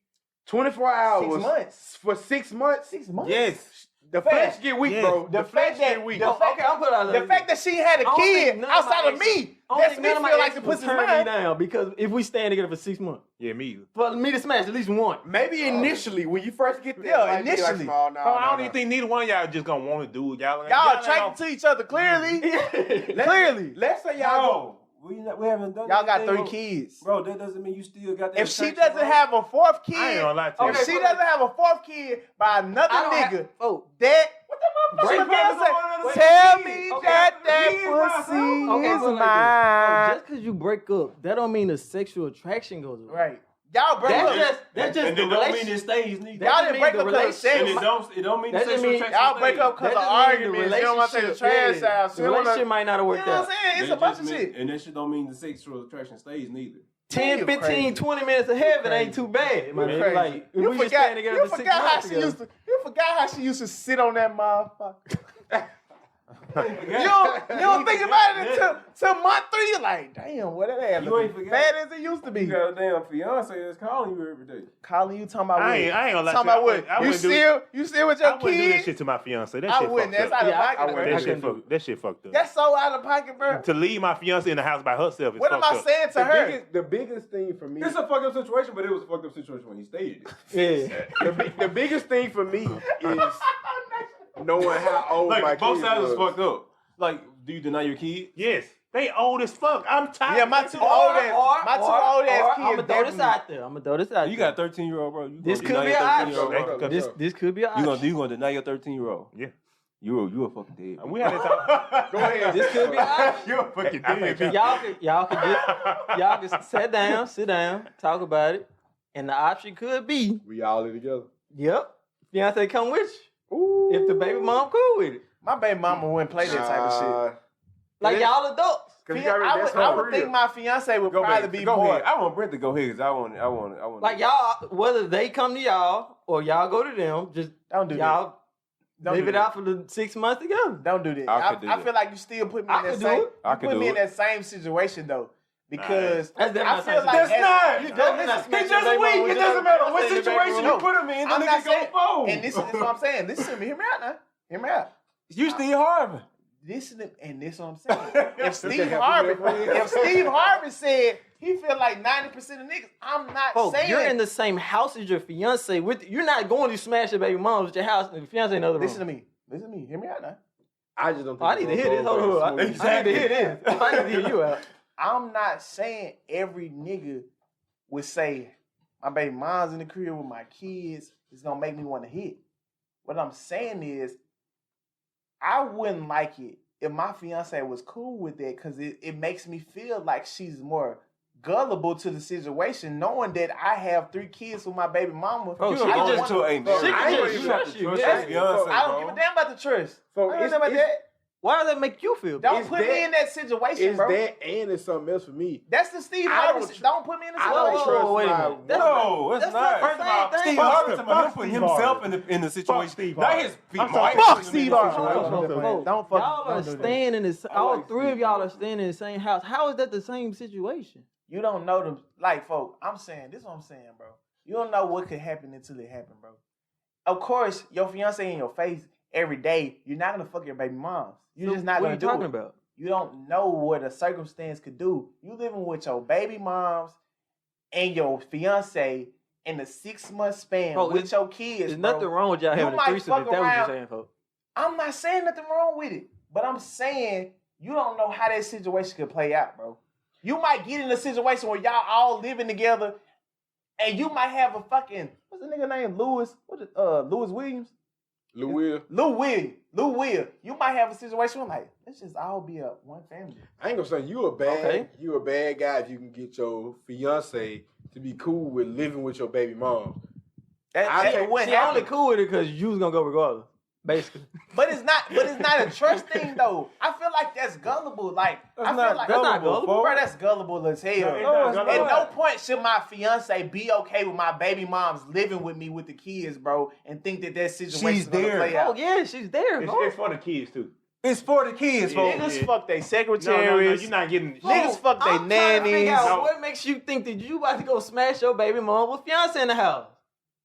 24 hours. 6 months. For 6 months. 6 months. Yes. The Fast. flesh get weak, Yes. bro. The The flesh fact that- get weak. the Oh, okay, I'm put out The fact that she had a I don't kid think none of my outside of exes- me, I don't that's think me none of my feel like exes the would pussy's turn me mine. down because if we staying together for 6 months, Yeah, me either. for me to smash at least one. Maybe initially, when you first get there, Yeah, it might be like, initially. oh, no, Bro, I don't no, even think neither one of y'all just gonna want to do it. Y'all Y'all ain't attracted to each other clearly. no. Clearly. Let's say y'all go. Bro, we haven't done Y'all got anything, 3 kids. Bro, that doesn't mean you still got that. If she attraction, doesn't bro. have a 4th kid, I ain't gonna lie to you. if she doesn't have a 4th kid by another I don't nigga, have- oh. that what the Break motherfucker up. say? Wait, Tell wait, me okay. that He is my pussy son. Okay, is put it like this. mine. Oh, just because you break up, that don't mean the sexual attraction goes away. Right. Y'all broke up. That's just and the it don't mean relationship. it stays neither. Y'all That didn't mean break the up because of relationship- sex. It don't mean the That just sexual mean- attraction Y'all break stays. up because That of just mean the arguments. You don't want to take the relationship- trash out. The relationship might not have You worked know what out. I'm saying? It's That a bunch just of mean- shit. And that shit don't mean the sexual attraction stays neither. 10, You 15, crazy. 20 minutes of heaven ain't too bad. Man. Crazy. Like, if You we just forgot, stand together you for 6 forgot how months she together. used to. You forgot how she used to sit on that motherfucker. You don't think about it until month 3. You're like, damn, what that ass You ain't looking forgot. fat as it used to be. You got a damn fiance that's calling you every day. Calling you talking about what? I ain't gonna lie Talking to about what? I You wouldn't do you still with I your wouldn't do that kids? shit to my fiance. That I shit wouldn't. fucked That's up. out of Yeah, I pocket, wouldn't. bro. That shit fucked up. That's so out of pocket, bro. To leave my fiance in the house by herself is What am fucked I up. saying to her? The biggest thing for me, It's a fucked up situation, but it was a fucked up situation when he stated it. Yeah. the biggest thing for me is knowing how old my Like both kids sides is was. fucked up. Like, do you deny your kid? Yes, they old as fuck. I'm tired. Yeah, my two old ass, my two old ass I'm kids. gonna throw this definitely- out there. I'm gonna throw this out You there. got a 13-year-old, bro. This could be an option. This could be an You option. gonna deny your 13-year-old? Yeah. You a fucking dead. We had that talk. Go ahead. This could be an option. You're fucking dead. Y'all can sit down, talk about it, and the option could be, We all in together. yep, fiance come with you Ooh. if the baby mom cool with it. My baby mama wouldn't play that type of shit. Like Yeah. y'all adults. Cause you gotta remember, that's I her would career. think my fiance would Go probably ahead. be Go more. ahead. I want Brent to go ahead because I want. Like y'all, whether they come to y'all or y'all go to them, just Don't do that. y'all Don't live do it that. out for the 6 months together. Don't do that. I could do I that. feel like you still put me I in that could do same. it. I You could put do me in it. that same situation though, because That's definitely I not feel something- like That's not. You That's don't not listen. smashing It's just baby weak. mama. It doesn't matter what That's the baby situation mama. you put him in. The I'm nigga not saying. gonna fold. And this is what I'm saying. Listen to me. Hear me out now. Hear me out. You Steve Harvey. This is what I'm saying. If Steve Harvey said he feel like 90% of niggas, I'm not Folks, saying. you're in the same house as your fiance. You're not going to smash your baby mom with your house and the fiance in the other room. Listen to me. Listen to me. Hear me out now. I just don't think Oh, I need to hear this. Hold on. I need to hear this. I need to hear you out. I'm not saying every nigga would say my baby mom's in the crib with my kids. It's gonna make me want to hit. What I'm saying is, I wouldn't like it if my fiance was cool with it because it makes me feel like she's more gullible to the situation, knowing that I have 3 kids with my baby mama. Bro, she can just to a marriage. I don't give a damn about the trust. I don't know about that. Why does that make you feel? Don't put me in that situation, bro. It's that and it's something else for me. That's the Steve Harvey. Don't put me in the situation. I don't trust my No, it's not. First of all, Steve Harvey put himself in the situation. Not his people. Fuck Steve Harvey. Don't fuck. Y'all are staying in this. All 3 of y'all are staying in the same house. How is that the same situation? You don't know them. Like, folks, I'm saying, this is what I'm saying, bro. You don't know what could happen until it happen, bro. Of course, your fiance in your face every day, you're not going to fuck your baby moms. You're just not going to do it. What are you talking about? You don't know what a circumstance could do. You living with your baby moms and your fiance in a 6-month span with your kids, There's nothing wrong with y'all having a threesome if that was you're saying, folks. I'm not saying nothing wrong with it, but I'm saying you don't know how that situation could play out, bro. You might get in a situation where y'all all living together, and you might have a fucking what's the nigga name? Lewis Williams. Lou Will. You might have a situation where like let's just all be one family. I ain't gonna say you a bad guy if you can get your fiance to be cool with living with your baby mom. She only cool with it because you was gonna go regardless. Basically. But it's not a trust thing though. I feel like that's gullible. Like that's not gullible. Bro, that's gullible as hell. At no point should my fiance be okay with my baby mom's living with me with the kids, bro, and think that situation is gonna play out. Oh yeah, she's there. It's for the kids too. It's for the kids, folks. Niggas fuck they secretaries. No, you're not getting. Niggas fuck they nannies. What makes you think that you about to go smash your baby mom with fiance in the house?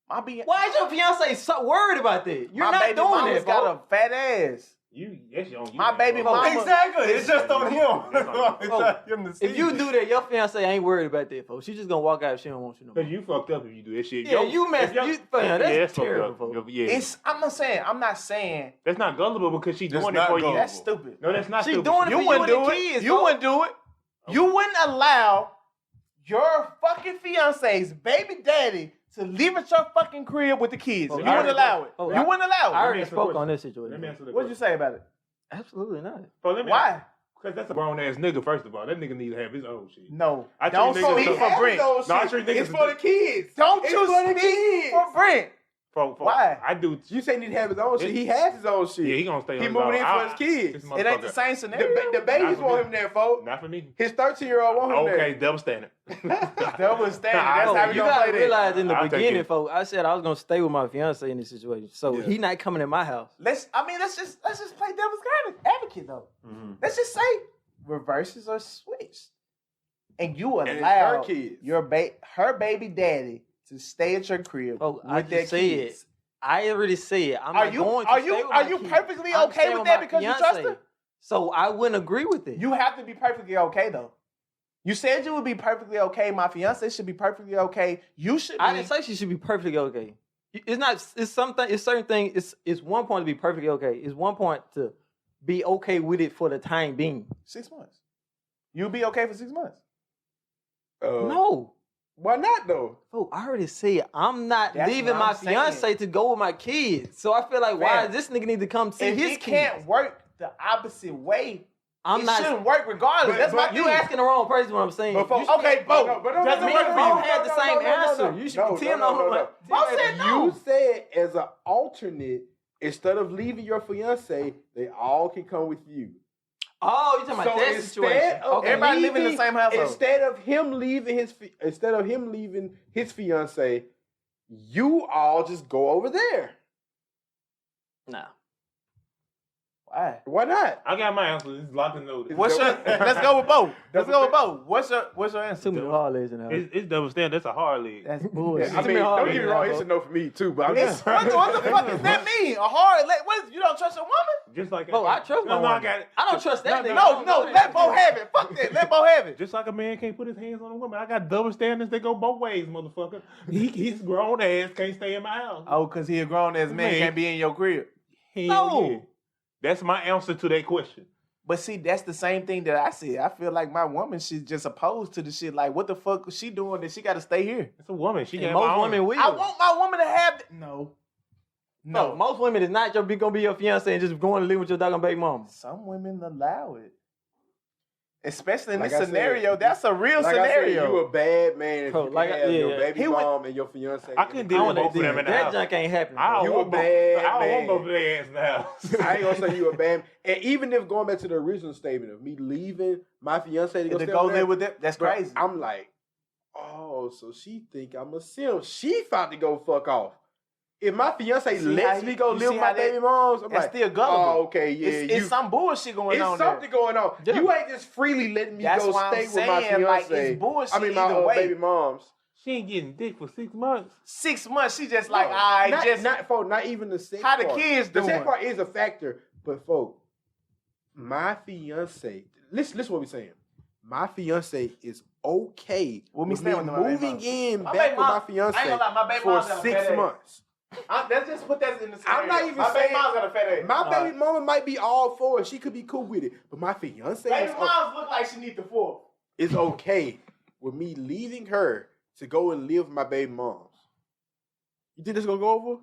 Why is your fiance so worried about that? You're not doing that, got a fat ass. My baby mama. Exactly. It's just on him. If you do that, your fiance ain't worried about that, folks. She's just gonna walk out if she don't want you no more. Because you fucked up if you do that shit. Yeah, you messed up. That's terrible, folks. Yeah. I'm not saying. That's not gullible because she's doing it for you. That's stupid. No, that's not stupid. She's doing it for you and the kids. You wouldn't do it. You wouldn't allow your fucking fiance's baby daddy to leave at your fucking crib with the kids. You wouldn't allow it. You wouldn't allow it. I already spoke on this situation. Let me answer the What'd you say about it? Absolutely not. Why? Because that's a grown ass nigga, first of all. That nigga need to have his own shit. No. Don't speak for Brent. It's for the kids. Don't you speak for Brent. Why? I do. You say he need to have his own shit. He has his own shit. Yeah, he gonna stay on his own. He moving in for his kids. It ain't the same scenario. The babies want him there, folks. Not for me. His 13-year-old want him there. Okay, double standard. Double standard. That's how we you gonna play gotta that. realize in the beginning, folks, I said I was gonna stay with my fiance in this situation. So he not coming in my house. Let's just play devil's advocate though. Mm-hmm. Let's just say reverses are switched. And you allow her baby daddy to stay at your crib with their kids. I already said Are you perfectly okay with that because you trust her? So I wouldn't agree with it. You have to be perfectly okay though. You said you would be perfectly okay. My fiance should be perfectly okay. You should be. I didn't say she should be perfectly okay. It's not. It's something. It's certain things. It's one point to be perfectly okay. It's one point to be okay with it for the time being. 6 months. You'll be okay for 6 months. No. Why not though? Oh, I already said I'm not leaving my fiance to go with my kids. So I feel like why does this nigga need to come see his kids? It can't work the opposite way. Shouldn't work regardless. That's my you asking the wrong person what I'm saying. But doesn't work for you. Had the same answer. You should be 10 on him. You said as an alternate, instead of leaving your fiance, they all can come with you. Oh, you talking about that situation? Everybody living in the same household. Instead of him leaving his fiance, you all just go over there. Nah. Why? Why not? I got my answer. It's locked and loaded. Let's go with both. What's your answer? Too many hard legs in the house. It's double standard. That's a hard leg. That's bullshit. I mean, don't get me wrong. It's a no for me too. But what the fuck does that mean? A hard leg? What? You don't trust a woman? Just like I trust my woman. I don't trust that nigga. No. Let Bo have it. Fuck that. Let Bo have it. Just like a man can't put his hands on a woman. I got double standards that go both ways, motherfucker. He's grown ass can't stay in my house. Oh, because he a grown ass man can't be in your crib. No. That's my answer to that question. But see, that's the same thing that I said. I feel like my woman should just opposed to the shit. Like, what the fuck is she doing that she got to stay here? It's a woman. She can. Most women will. I want my woman to have. No. Most women is not gonna be your fiance and just going to live with your doggone baby mama. Some women allow it. Especially in Like this I scenario, said, that's a real like I scenario. said, you a bad man if Bro, you like, can have your yeah. baby mom and your fiance. I couldn't deal with both of them in the That house. junk ain't happening. I You don't a want bad I don't man. want both of their ass in the house. I ain't gonna say you a bad man. And even if going back to the original statement of me leaving my fiance to go stay over there, live with them, that's bro, crazy. I'm like, oh, so she think I'm a simp. She about to go fuck off. If my fiance lets me go live with my baby moms, I'm that's like, still gullible. oh, okay, yeah. It's some bullshit going on It's something going on. Yeah. You ain't just freely letting me That's go why I'm stay with my saying, like, fiance. it's bullshit I mean, my either way. baby moms. She ain't getting dick for 6 months. 6 months, she just like, I just. Not even the sex How the part. kids The doing? sex part is a factor, but folks, my fiance. Listen what we saying. My fiance is okay With me with staying with my baby moving mom. in My back baby with my mom- fiance I ain't gonna lie, my baby for mom's got a 6 fat ass. months. Let's just put that in the scenario. I'm not even my saying baby mom's got a fat ass. my baby mama might be all for it. She could be cool with it, but my fiance Baby moms look like she need the fourth. is okay with me leaving her to go and live with my baby moms. You think this gonna go over?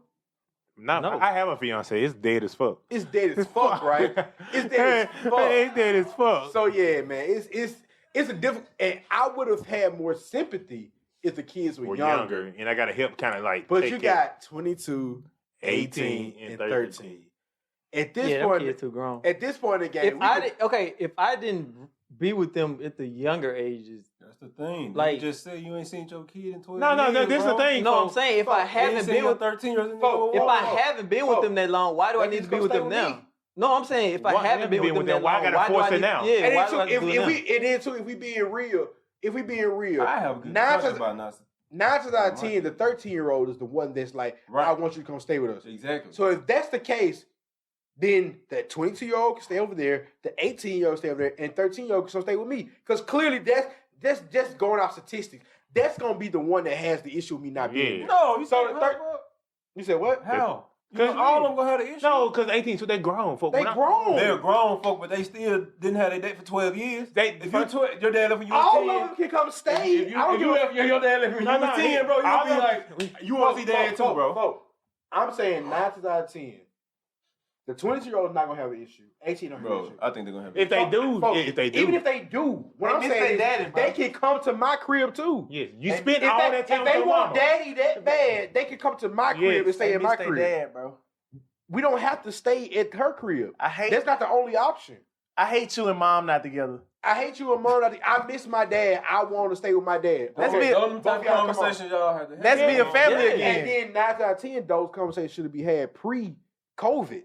No. I have a fiance. It's dead as fuck. It's dead as fuck, right? It's dead as fuck. It's dead as fuck. So yeah, man, it's a difficult. And I would have had more sympathy if the kids were We're younger. and I gotta help kind of like. But take you care. got 22, 18, and 13. At this Yeah, them point, kids too grown. at this point in the game, If I didn't be with them at the younger ages, That's the thing. Like- You just said you ain't seen your kid in 12 No, years, this is bro. the thing. no, I'm folks. saying if I haven't been with 13 years if I haven't been with them that long, why do I Why need you to be gonna with stay them with now? me? No, I'm saying if I Why haven't been with them that why I long, gotta why do force I it need? now? Yeah, and why then do I too, have to do it now? if we being real, I have a good Nine discussion times- about not. 9 times out of 10, the 13-year-old is the one that's like, Right. I want you to come stay with us. Exactly. So if that's the case, then that 22-year-old can stay over there, the 18-year-old stay over there, and 13-year-old can stay with me. Because clearly that's just going off statistics. That's gonna be the one that has the issue with me not being there. no, you So said the You said what? how? Cause All of them gonna have the issue. No, because 18, so they grown. Folk. They When I- grown. They're grown folk, but they still didn't have their date for 12 years. If your dad left when you was All 10, of them can come stay. if you left your dad left when you was 10, bro, you'll be like, you want to see dad too, bro. I'm saying 9 times out of 10, the 22-year-old is not gonna have an issue. 18 don't have an Bro, issue. I think they're gonna have. If they do, Folks, if they do, even if they do, what They I'm miss saying their is daddy, bro. they can come to my crib too. yes, you And spent if all they, that time if with they your want mama. daddy that bad, they can come to my crib and stay They in my miss their crib. dad, bro. We don't have to stay at her crib. I hate That's not the only option. you and mom not together. I hate you, Amon. I miss my dad. I want to stay with my dad. Let's Okay, be- Those them both type y'all of come on. conversations y'all have to have. Let's be a family Yeah. again. And then 9 out of 10, those conversations should be had pre-COVID.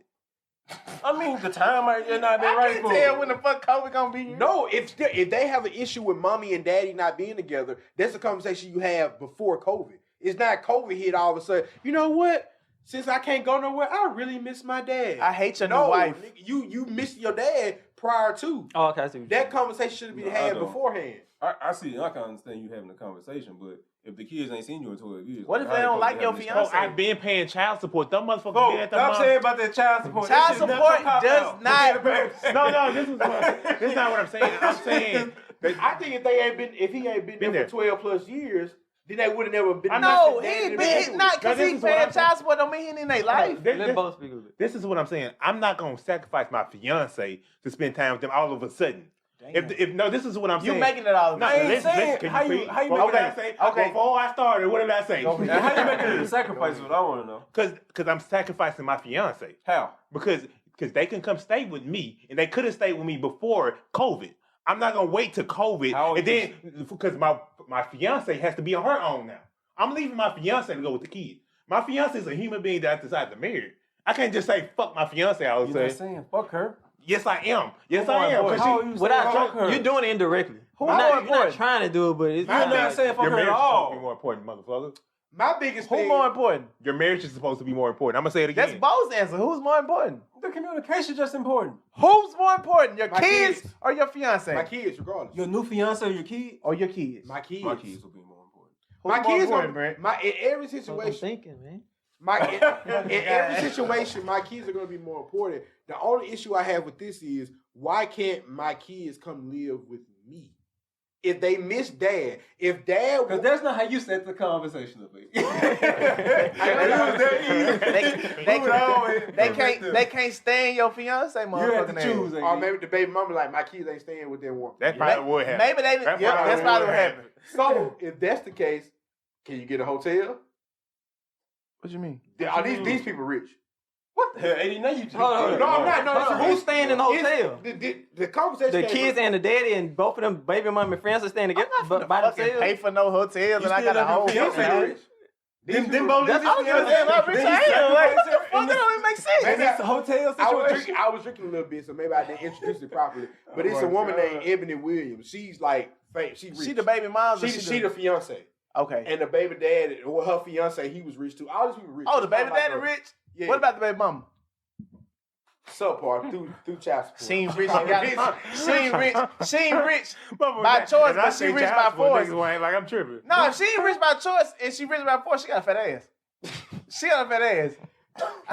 I mean, the time might just not been I right can't for tell it. when the fuck COVID gonna be here. No, if they have an issue with mommy and daddy not being together, that's a conversation you have before COVID. It's not COVID hit all of a sudden. You know what? Since I can't go nowhere, I really miss my dad. I hate your no, new wife. nigga, you missed your dad prior to. Oh, okay, I see what you're That saying. conversation should have been No, I had don't. beforehand. I see. I can understand you having a conversation, but if the kids ain't seen you in 12 years, What if how they don't supposed like to your have this fiance? Oh, I've been paying child support. Them motherfuckers Bro, been at the stop mom. saying about that child support. Child That shit never support pop does out. not- No, this is not what I'm saying. I'm saying I think if he ain't been there for 12 plus years, then they would have never been. No, nothing he ain't that been individual. not because No, this he is what paying I'm saying. child support don't mean he in their life. Let both speak a little bit. This is what I'm saying. I'm not gonna sacrifice my fiance to spend time with them all of a sudden. If no, this is what I'm You saying. making it all No, about ain't listen, saying- can how you- please? how you What making did I that- say? okay. Before I started, what did I say? Now, how you making it a sacrifice is what I want to know. Because I'm sacrificing my fiance. How? Because they can come stay with me, and they could have stayed with me before COVID. I'm not gonna wait till COVID, How and then because my fiance has to be on her own now. I'm leaving my fiance to go with the kids. My fiance is a human being that I decided to marry. I can't just say fuck my fiance. I would You're not say saying fuck her. yes, I am. Yes, Come I on, am. boy. 'Cause How she- you saying Without fuck her? you're doing it indirectly. Who You're more not important? trying to do it, but it's You're not like- saying fuck your her marriage at is supposed to all. be more important, motherfucker. My biggest Who thing. more important? Your marriage is supposed to be more important. I'm gonna say it again. That's both answer. Who's more important? The communication just important. Who's more important? Your My kids kids. or your fiance? My kids, regardless. Your new fiance or your kid? Or your kids? My kids. My kids will be more important. Who's My more kids. important, Brent? In every That's what I'm situation. thinking, man. In every situation, my kids are going to be more important. The only issue I have with this is why can't my kids come live with me? If they miss dad, if dad, because that's not how you set the conversation up. They can't stand your fiance, motherfucker. You have to choose. Or maybe the baby mama like my kids ain't staying with their woman. That probably would happen. Maybe they. That's probably what happened. So if that's the case, can you get a hotel? What you mean? Are these people rich? What the hell, Eddie? Now you just No, I'm not. No, who's staying in the hotel? The conversation. The kids and the daddy and both of them baby mama and friends are staying together. But by themselves. Pay for no hotel, and I got a whole. Them both. That's what I'm saying. Like, rich I am. Like, what the fuck? That don't even make sense. Maybe it's a hotel situation. I was drinking a little bit, so maybe I didn't introduce it properly. But it's a woman named Ebony Williams. She's like, she rich. She the baby mom. She the fiance. Okay. And the baby dad, well, her fiance, he was rich too. All these people rich. Oh, the baby daddy rich? Yeah. What about the baby mama? Subpar through child support. She ain't rich. She ain't rich by choice, but she rich by force. Like I'm tripping. No, she ain't rich by choice and she rich by force. She got a fat ass. She got a fat ass.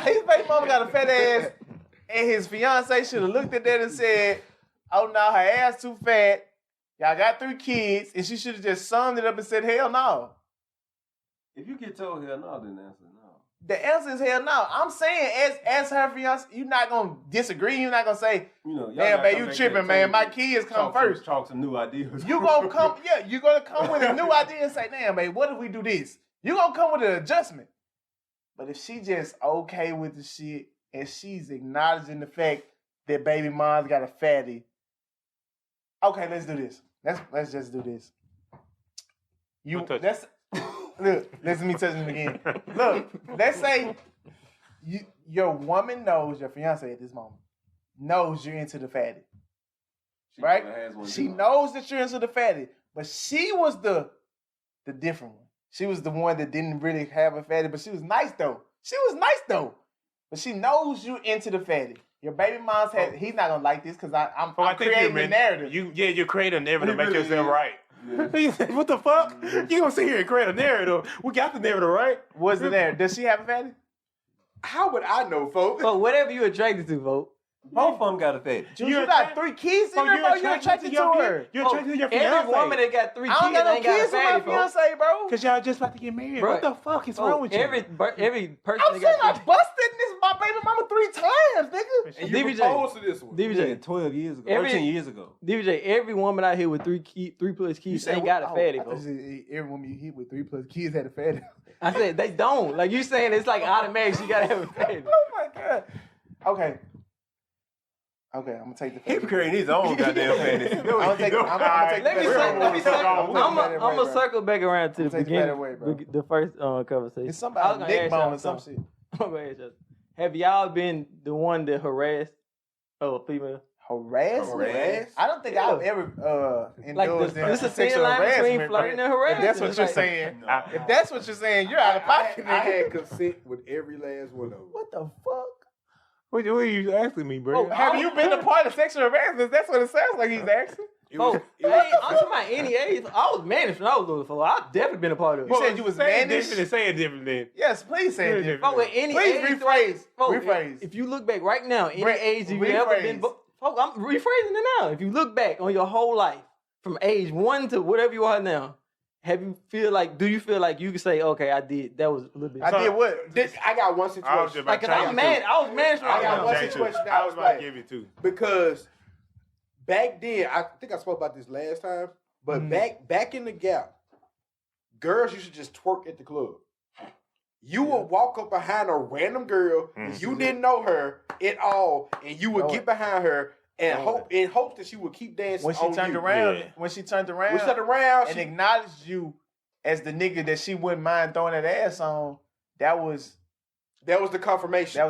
His baby mama got a fat ass, and his fiance should have looked at that and said, "Oh no, her ass too fat. Y'all got 3 kids," and she should have just summed it up and said, "Hell no." If you get told hell no, then the answer is no. The answer is hell no. I'm saying, as her fiance, you're not gonna disagree. You're not gonna say, "Damn, man, you tripping, man. My kids come first." Talk some new ideas. You gonna come, you're gonna come with a new idea and say, "Damn, man, what if we do this?" You gonna come with an adjustment. But if she just okay with the shit and she's acknowledging the fact that baby mom's got a fatty, okay, let's do this. Let's just do this. Look, listen to me touching him again. Look, let's say your woman knows, your fiance at this moment, knows you're into the fatty. Right? She knows that you're into the fatty, but she was the different one. She was the one that didn't really have a fatty, but she was nice though. But she knows you into the fatty. Your baby mom's he's not gonna like this because I'm creating the narrative. You create a narrative to make yourself right. Yeah. What the fuck? You gonna sit here and create a narrative? We got the narrative, right? What's the narrative? Does she have a fatty? How would I know, folks? So whatever you attracted to, vote. Both of them got a fatty. You got 3 kids in there, bro. You're attracted to her. You're attracted to your fiance. Every woman that got 3 kids ain't got no kids with my fatty, fiance, bro. Because y'all just about to get married. Bro, what the fuck is wrong with you? Every person I'm saying I busted my baby mama 3 times, nigga. And you proposed to this one. DVJ, 12 years ago, 13 years ago. DVJ, every woman out here with 3 plus kids ain't got a fatty, bro. Every woman you hit with 3 plus kids had a fatty. I said they don't. Like you saying, it's like automatic. She gotta have a fatty. Oh my god. Okay, I'm gonna take the fatty. He creating his own goddamn fantasy. I'm gonna take I'm gonna circle back around to the beginning, away, the first conversation. It's somebody neck bone or some shit. I'm gonna ask you, have y'all been the one that harassed a female? Harassment? I don't think I've ever endorsed this a sexual line between harassment. flirting and harassment. If that's what you're saying, if that's what you're saying, you're out of pocket. I had consent with every last one of them. What the fuck? What are you asking me, bro? Have you been a part of sexual harassment? That's what it sounds like he's asking. I'm talking about any age. I was managed when I was little, so I've definitely been a part of it. You said you was managed? Say it different then. Yes, please say it different. Oh, at any please age, rephrase. If you look back right now, any age you've ever been... I'm rephrasing it now. If you look back on your whole life, from age 1 to whatever you are now, do you feel like you can say, okay, I did, that was a little bit... I did what? I got one situation. Like, cause I was managed. I got one situation I was about to give it to. Because back then, I think I spoke about this last time, but back in the Gap, girls used to just twerk at the club. You would walk up behind a random girl, you didn't know her at all, and you would get behind her and hope that she would keep dancing. When she turned around, and acknowledged you as the nigga that she wouldn't mind throwing that ass on, that was the confirmation. That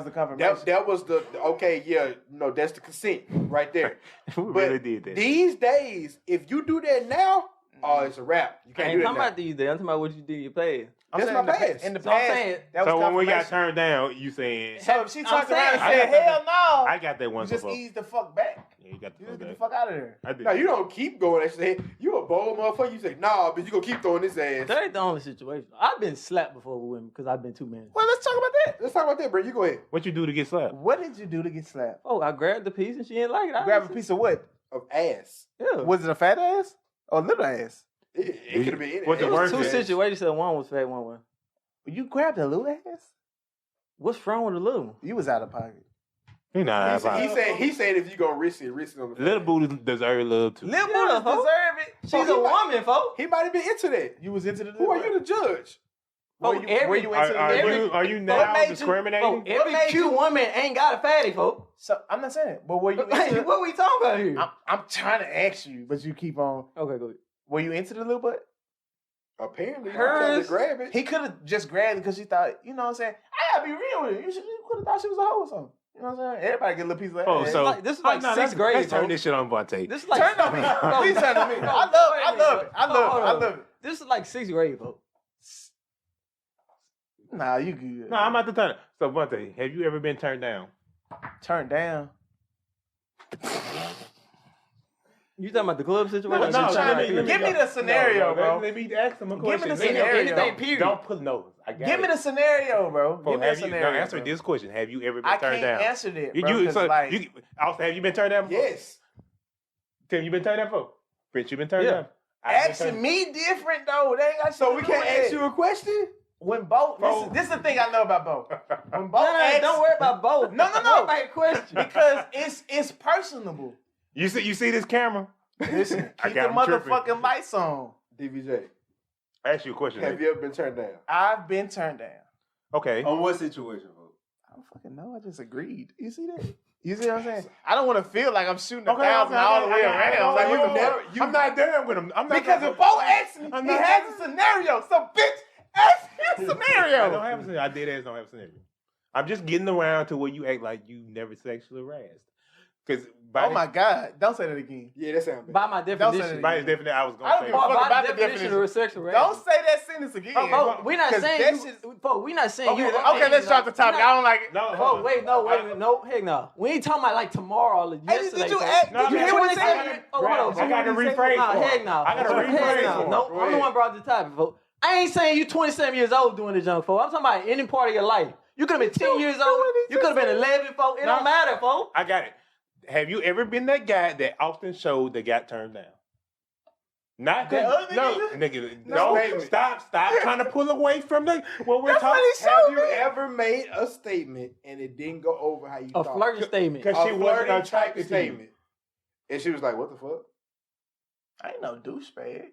was the okay, yeah, no, that's the consent right there. We really did that. These days, if you do that now, oh, it's a wrap. You can't do that. I'm talking about these days. I'm talking about what you did in your past. That's my past. In the So I'm past, saying- that was So when we got confirmation. turned down, you saying So if she I'm turned around and saying- said, hell no, I got that you one just before. ease the fuck back. Yeah, you got You the just get the fuck fuck out of there. back. I did. No, you don't keep going. That shit. You a bold motherfucker. You say, nah, but you gonna keep throwing this ass. That ain't the only situation. I've been slapped before with women because I've been too many. Well, let's talk about that. Let's talk about that, bro. You go ahead. What you do to get slapped? What did you do to get slapped? Oh, I grabbed the piece and she didn't like it. Grab a piece of what? Of ass. Yeah. Was it a fat ass or a little ass? It could have been any. What's It the was worst two ass? situations. One was fat, one was. You grabbed a little ass? What's wrong with the little one? You was out of pocket. He not. He said if you gonna risk it on the Little booty deserve love too. Little Yeah, booties ho. deserve it. She's he a might- woman, folks. He might have been into that. You was into the Who are you to judge? Oh, Were you into the Are you What now made you- discriminating? Folks, every made cute you- woman ain't got a fatty, folks. So I'm not saying it, but were you Hey, into what we talking about here? I'm trying to ask you, but you keep on. Okay, go ahead. Were you into the little butt? Apparently, you Hers- tried to grab it. He could have just grabbed it because she thought, you know what I'm saying? I gotta be real with you. You could have thought she was a hoe or something. You know what I'm saying? Everybody get a little piece of that. Oh, so This is like no, sixth grade, Let's turn folks. this shit on Vontae. This is like Turn on me. Please turn on me. I love it. I love it. This is like sixth grade, folks. Nah, you good. No, I'm about to turn it. So Vontae, have you ever been turned down? Turn down. You talking about the club situation? No, Or you talking about- give me the scenario, bro. Let me ask him a Give me question. the scenario. Anything, period. Don't put no. I got Give me the scenario, bro. Give me a Now scenario. answer bro. this question. Have you ever been I turned can't down? answer that, bro. You, so, like, you, also, have you been turned down before? Yes. Tim, you been turned down before? Prince, you been turned Yeah. down? I've been asking turned- me different though. They ain't got So shit we to do can't with ask that. you a question? When both. Bo. This is the thing I know about Bo. When Bo No, asks, don't worry about both. No. Worry about your question. because it's personable. You see this camera? Listen, I keep the got him tripping. motherfucking lights on. DVJ, I ask you a question. have you ever been turned down? I've been turned down. Okay. On what situation, bro? I don't fucking know. I just agreed. You see that? You see what I'm saying? I don't want to feel like I'm shooting a Okay, thousand all the way around. Like, you Like, never- I'm not done with him. I'm not because done. if Bo asks me, I'm he not- has a scenario. So bitch, ask me a I don't scenario. have a scenario. I did ask don't have a scenario. I'm just getting around to where you act like you never sexually harassed. Because Oh my God! Don't say that again. Yeah, that sounds bad. By my say definition. that. by definition, I was I gonna don't say. give a fuck By about the the definition definition. of sexual Don't harassment. say that sentence again. Oh, we're not 'Cause saying that you. shit- Folks, we're not saying you. Okay, let's drop the topic. I don't like it. No, Oh, wait, no, heck no. We ain't talking about like tomorrow or Hey, yesterday. did you folks. ask? No, Did you man, hear what he 27 said? Oh, hold on. I got to What did he say? rephrase Nah, for heck him. no. I got to Heck rephrase no. for him. No, I'm the one brought the topic, folks. I ain't saying you 27 years old doing the junk, folks. I'm talking about any part of your life. You could have been 10 years old. You could have been 11, folks. It don't matter, folks. I got it. Have you ever been that guy that often showed that got turned down? Not That other no, nigga? nigga. No. No, stop trying to pull away from the what we're That's what talking. he Have showed you me. ever made a statement and it didn't go over how you A thought? flirting statement. Because she A wasn't flirting type attracted to you. statement. And she was like, what the fuck? I ain't no douchebag.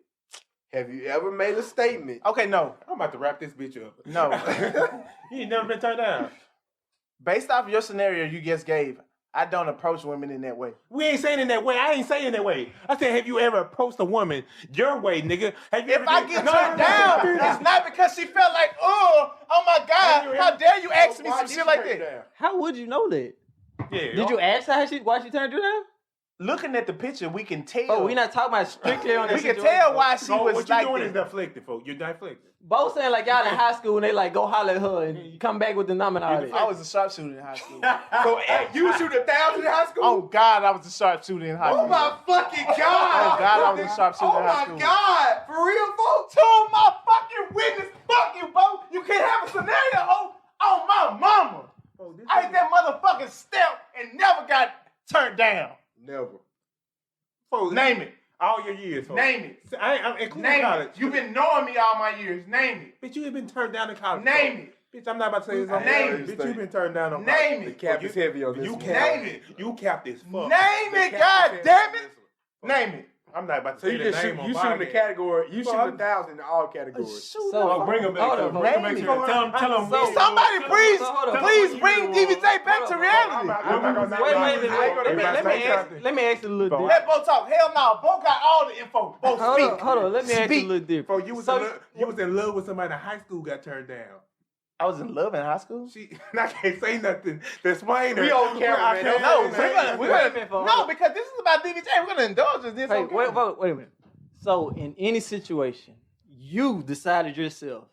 Have you ever made a statement? Okay, no. I'm about to wrap this bitch up. No. You ain't never been turned down. Based off your scenario you just gave, I don't approach women in that way. We ain't saying in that way. I ain't saying that way. I said, have you ever approached a woman your way, nigga? Have you If ever I did- get No, turned no, down, no, no. it's not because she felt like, oh my God, how dare you ask me Why some did shit you like turn that? down? How would you know that? Yeah, Did you ask her why she turned you down? Looking at the picture, we can tell. Oh, we not talking about strictly on that we can situation. tell why she So was what you like doing that. is deflected, folks. You're deflected. Both saying like y'all in high school and they like go holler at her and come back with the number and all that. I was a sharpshooter in high school. So you would shoot 1,000 in high school? Oh God, I was a sharpshooter in high school. Oh my fucking God! Oh, God, I was a sharpshooter Oh in high school. my God! For real, folks? To my fucking witness, fuck you, Bo. You can't have a scenario on my mama. I hit that motherfucking step and never got turned down. Never. Folks, Name it. all your years, folks. Name it. I'm including Name college. it. You've been knowing me all my years. Name it. Bitch, you ain't been turned down in college. Name folks. it. Bitch, I'm not about to say this on Name Bitch, it. you been turned down on Name college. it. The cap You- is heavy on this You one. capped Name it. it. You capped this fuck. Name The it, cap God is damn heavy it. on this one. Name it. I'm not about to So say you the just name shoot, on you shooting the podcast. category, you Well, shooting I'm- 1,000 in all categories. So Oh, bring him back hold up. on, Bring him Name back it. up. Tell him. So- Somebody please, So hold on. please bring DVJ back Hold to on. reality. I'm not gonna- Wait, I ain't gonna let me say ask something. let me ask you a little Bo, Let different. Bo talk. Hell no. Bo got all the info. Bo Hold speak. on, hold on. Let me ask you a Speak. little different. Bro, you was, So- you was in love with somebody in high school, got turned down. I was in love in high school. I can't say nothing. Explain We it. on camera, I man. can't No, say we're that. gonna Wait a minute, folks. no, because this is about DVJ. We're gonna indulge in this. Hey, okay? wait a minute. So in any situation, you decided yourself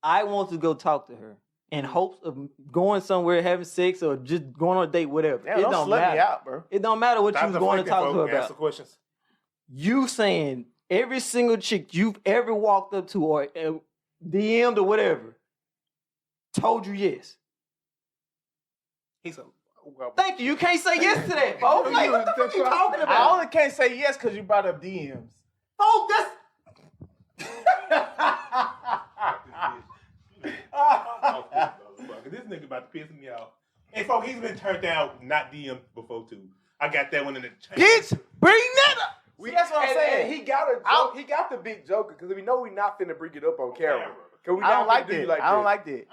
I want to go talk to her in hopes of going somewhere, having sex, or just going on a date, whatever. Damn, It don't don't slut matter. me out, bro. It don't matter what you was going to talk to her Answer about. questions. You saying every single chick you've ever walked up to or DM'd or whatever told you yes. He's a. Thank you. You can't say yes to that, folks. Like, what the fuck you talking I about? only can't say yes because you brought up DMs. Folks, that's... This nigga about to piss me off. And folks, he's been turned down, not DM before too. I got that one in the Bitch, bring that up. See, that's what I'm saying. And he got a joke. He got the big joker because we know we not finna bring it up on camera. I don't like that. I don't like that.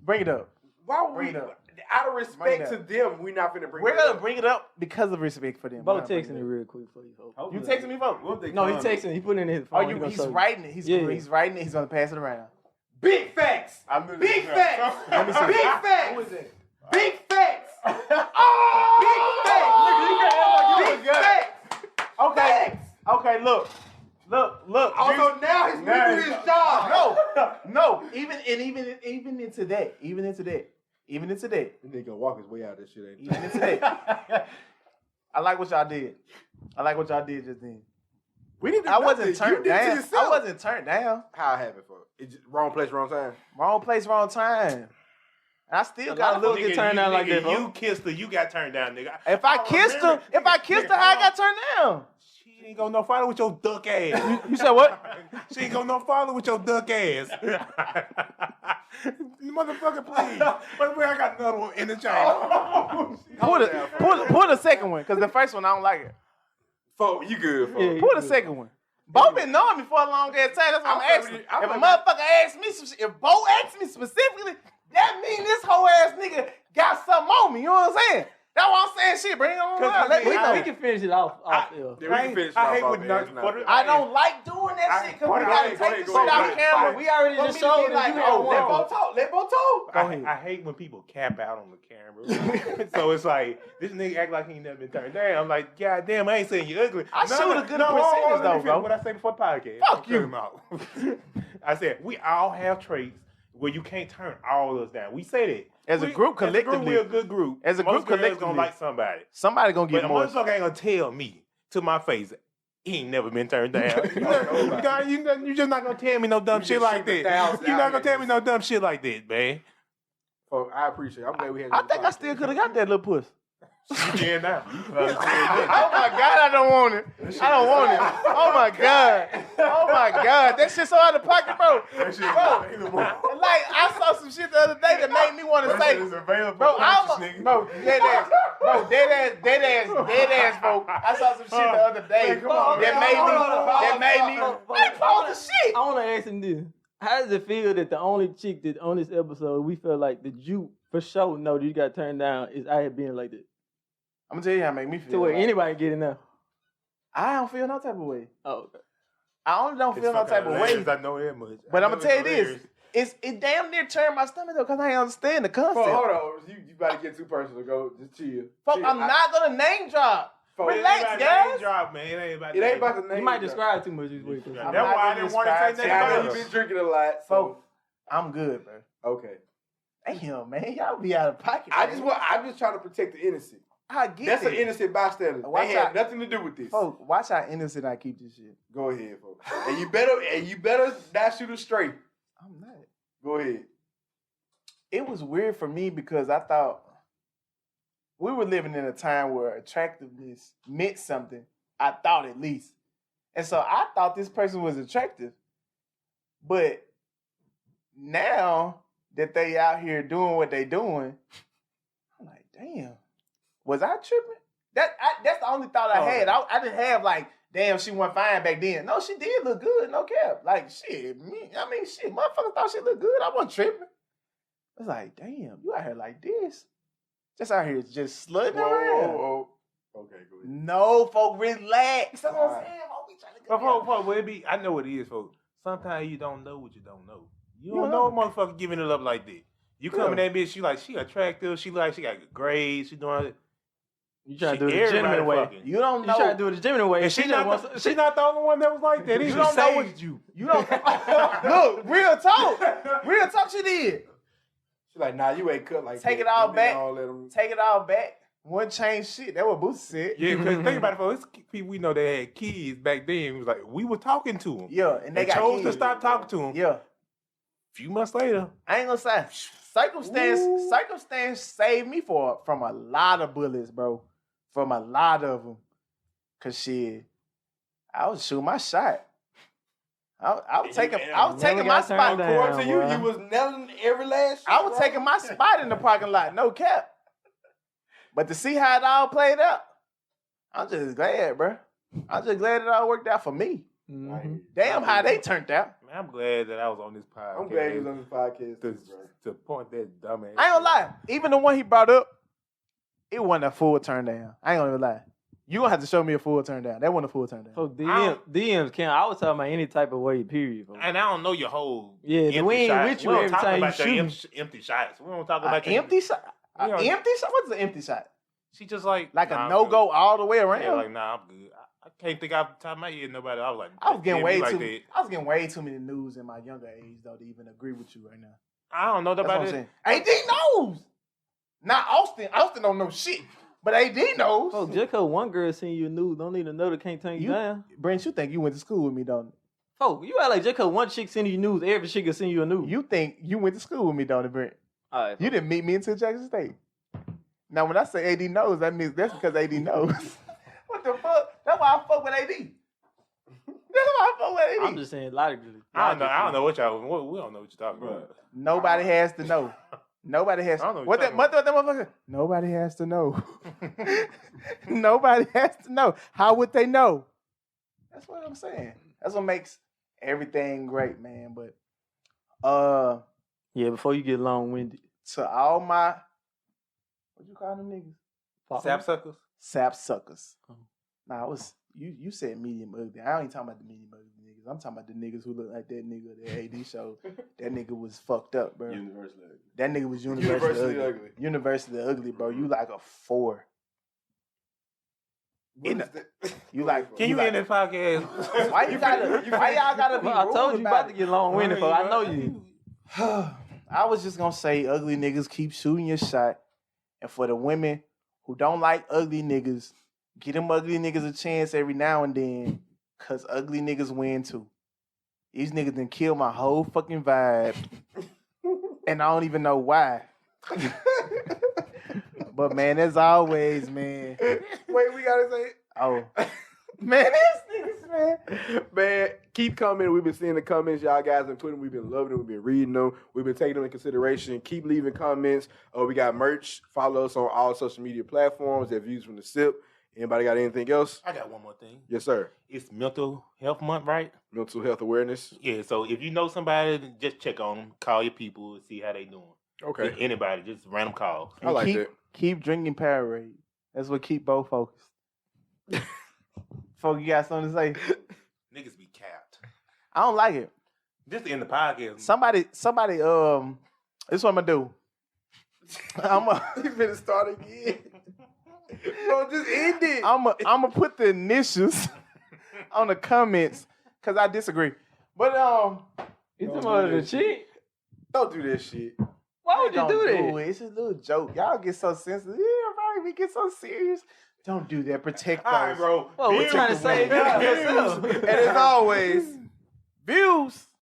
Bring it up. Why would Bring we? it up. Out of respect to them, we not finna bring We're it up. gonna bring it up because of respect for them. Bo texting it real quick for you, folks. You texting me, folks? No, he texting. He putting it in his Oh, phone. he's writing it. He's writing it. He's gonna pass it around. Big facts. Big facts. Let me see. Big facts. Who is it? Big facts. Big facts. Big facts. Okay. Okay. Look. Also, now he's moving to his job. No. Even into that. He gonna walk his way out of this shit. Ain't Even into that. I like what y'all did. Just then. We didn't do I wasn't nothing. You turned did it to down. yourself. I wasn't turned down. How I have it for? It's just wrong place, wrong time. Wrong place, wrong time. I still got a little get turned down like that, You kissed her, you got turned down, nigga. If I kissed her, how I got turned down? She ain't go no farther with your duck ass. You said what? She ain't go no farther with your duck ass. Motherfucker, please. Motherfucker, I got another one in the chain. Pull the second one, because the first one I don't like it. Folks, you good, folks. Yeah, Pull the second one. Bo been knowing me for a long ass time. That's what I'm asking. If a motherfucker asks me some shit, if Bo asks me specifically, that mean this whole ass nigga got something on me. You know what I'm saying? That's what I'm saying. Shit, bring it on. Let me know. We can finish it off. I don't like doing that shit because we gotta take this shit off camera. We already just showed that you had Let Bo one. talk. Let Bo talk. I hate when people cap out on the camera. So it's like, this nigga act like he ain't never been turned down. I'm like, God damn, I ain't saying you ugly. I shoot a good percentage though, bro. What I say before the podcast. Fuck you. I said, we all have traits where you can't turn all of us down. We say that. As a group, collectively. We're a good group. As a group, Most girls collectively. gonna like somebody. Somebody gonna But get a more. motherfucker ain't gonna tell me to my face, he ain't never been turned down. You just not gonna tell me no dumb shit like that. You're not gonna tell me no dumb shit like that, man. Oh, I appreciate it. I'm glad we had I think I still could have got that little puss. Yeah, now. Oh my God, I don't want it. Oh my God. That shit so out of pocket, bro. Like, I saw some shit the other day that made me want to say, dead ass, bro. I saw some shit the other day that made me. I pulled the shit. I want to ask him this. How does it feel that the only chick that on this episode we feel like that you for sure know that you got turned down is I had been like that? I'm gonna tell you how it make me feel. To where anybody get enough. I don't feel no type of way. Oh, okay. I only don't feel no type of way. I know that much. But I'm gonna tell you this. It damn near turned my stomach though, because I ain't understand the concept. Hold on. You about to get too personal. Go. Just chill. Fuck, I'm not gonna name drop. Relax, guys. Drop, man. It ain't about the name. You might describe too much. That's why I didn't want to say I know nothing. you've been drinking a lot. Folks, I'm good, bro. Okay. Damn, man. Y'all be out of pocket. I'm just trying to protect the innocent. I get That's it. an innocent bystander. They had nothing to do with this. Folks, watch how innocent I keep this shit. Go ahead, folks. And you better not shoot us straight. I'm not. Go ahead. It was weird for me because I thought we were living in a time where attractiveness meant something. I thought at least. And so I thought this person was attractive. But now that they out here doing what they doing, I'm like, damn, was I tripping? That's the only thought I had. I didn't have like, damn, she wasn't fine back then. No, she did look good, no cap. Like, shit, motherfuckers thought she looked good. I wasn't tripping. I was like, damn, you out here like this. Just out here just slutting around. Whoa. Okay, go ahead. No, folk, relax. That's what I'm saying. Don't be trying to get I know what it is, folks. Sometimes you don't know what you don't know. You don't know a motherfucker giving it up like that. You come in that bitch, she attractive, she got good grades, she doing it. You try to do it the genuine way. Fucking. You don't know. You try to do it the genuine way. And she not the only one that was like that. You don't know what you don't. Look, real talk. She did. She's like, nah, you ain't cut like Take that. it all Them back. niggas don't let 'em- Take it all back. One change shit. That what Boosie said. Yeah, because think about it, folks. People we know that had kids back then. It was like we were talking to them. Yeah, and they got chose kids. to stop talking to them. Yeah, A few months later, I ain't gonna say circumstance saved me from a lot of bullets, bro. From a lot of them. Cause shit, I was shooting my shot. I was taking my spot. According to you, you was nailing every last shot. I was taking my spot in the parking lot, no cap. But to see how it all played out, I'm just glad, bro. I'm just glad it all worked out for me. Mm-hmm. Damn, how they turned out. man, I'm glad that I was on this podcast. I'm glad you was on this podcast, to, too, bro. to point that dumb ass. I ain't gonna lie. Even the one he brought up, it wasn't a full turn down. I ain't gonna lie. You gonna have to show me a full turn down. That wasn't a full turn down. So DMs count. I was talking about any type of way, period. Bro. And I don't know your whole Yeah, we ain't shots. with you We don't every talk time you about your shoot. empty shots. We don't talk about your Empty shot? We don't- Empty shot? What's an empty shot? She just like Like nah, a I'm no-go good. all the way around? Yeah, like nah, I'm good. I can't think off the top of my head nobody. I was like, I was getting damn, way you like too. that. I was getting way too many news in my younger age though to even agree with you right now. I don't know That's what I'm nobody. saying. AD knows. Not Austin. Austin don't know shit, but AD knows. Oh, just cause one girl seen you nude, don't need another can't turn you down. Brent, you think you went to school with me, don't you? Oh, you act like just cause one chick send you nudes, every chick can send you a nude. You think you went to school with me, don't you, Brent? All right, You didn't meet me until Jackson State. Now, when I say AD knows, that means that's because AD knows. What the fuck? That's why I fuck with AD. That's why I fuck with AD. I'm just saying logically. I don't know what y'all. We don't know what you're talking about. Nobody has to know. Nobody has. I don't know What that motherfucker? Nobody has to know. Nobody has to know. How would they know? That's what I'm saying. That's what makes everything great, man. But Yeah, before you get long winded. to all my what you call them niggas? Sapsuckers. Sap suckers. Oh. Nah, I was you said medium ugly. I ain't talking about the medium ugly niggas. I'm talking about the niggas who look like that nigga that AD show. That nigga was fucked up, bro. Universally ugly. That nigga was universally ugly. ugly. Universally ugly, bro. You like a 4. What is that? You like? Can you end this podcast? Why y'all gotta be? I rude told you about to get long winded, for I know you. I was just gonna say, ugly niggas keep shooting your shot, and for the women who don't like ugly niggas, get them ugly niggas a chance every now and then, cause ugly niggas win too. These niggas done kill my whole fucking vibe, and I don't even know why. But man, as always, man. Wait, we gotta say, Oh, man, these niggas, man. man, keep commenting. We've been seeing the comments y'all guys been putting. We've been loving them. We've been reading them. We've been taking them in consideration. Keep leaving comments. We got merch. Follow us on all social media platforms. That Views from the Sip. Anybody got anything else? I got one more thing. Yes, sir. It's Mental Health Month, right? Mental health awareness. Yeah. So if you know somebody, just check on them. Call your people and see how they doing. Okay. Anybody, just random calls. I like keep, that. Keep drinking Powerade. That's what keep both focused. Folk, you got something to say? Niggas be capped. I don't like it. Just to end the podcast. Somebody, this is what I'm gonna do. He's gonna start again. Bro, just end it. I'm gonna put the initials on the comments because I disagree. But You talking about the chick? Don't do that shit. Why would you don't do that? it. It's just a little joke. Y'all get so sensitive. Yeah, right. We get so serious. Don't do that. Protect us. All right, bro. Well, we're trying to save y'all yourself. And as always, views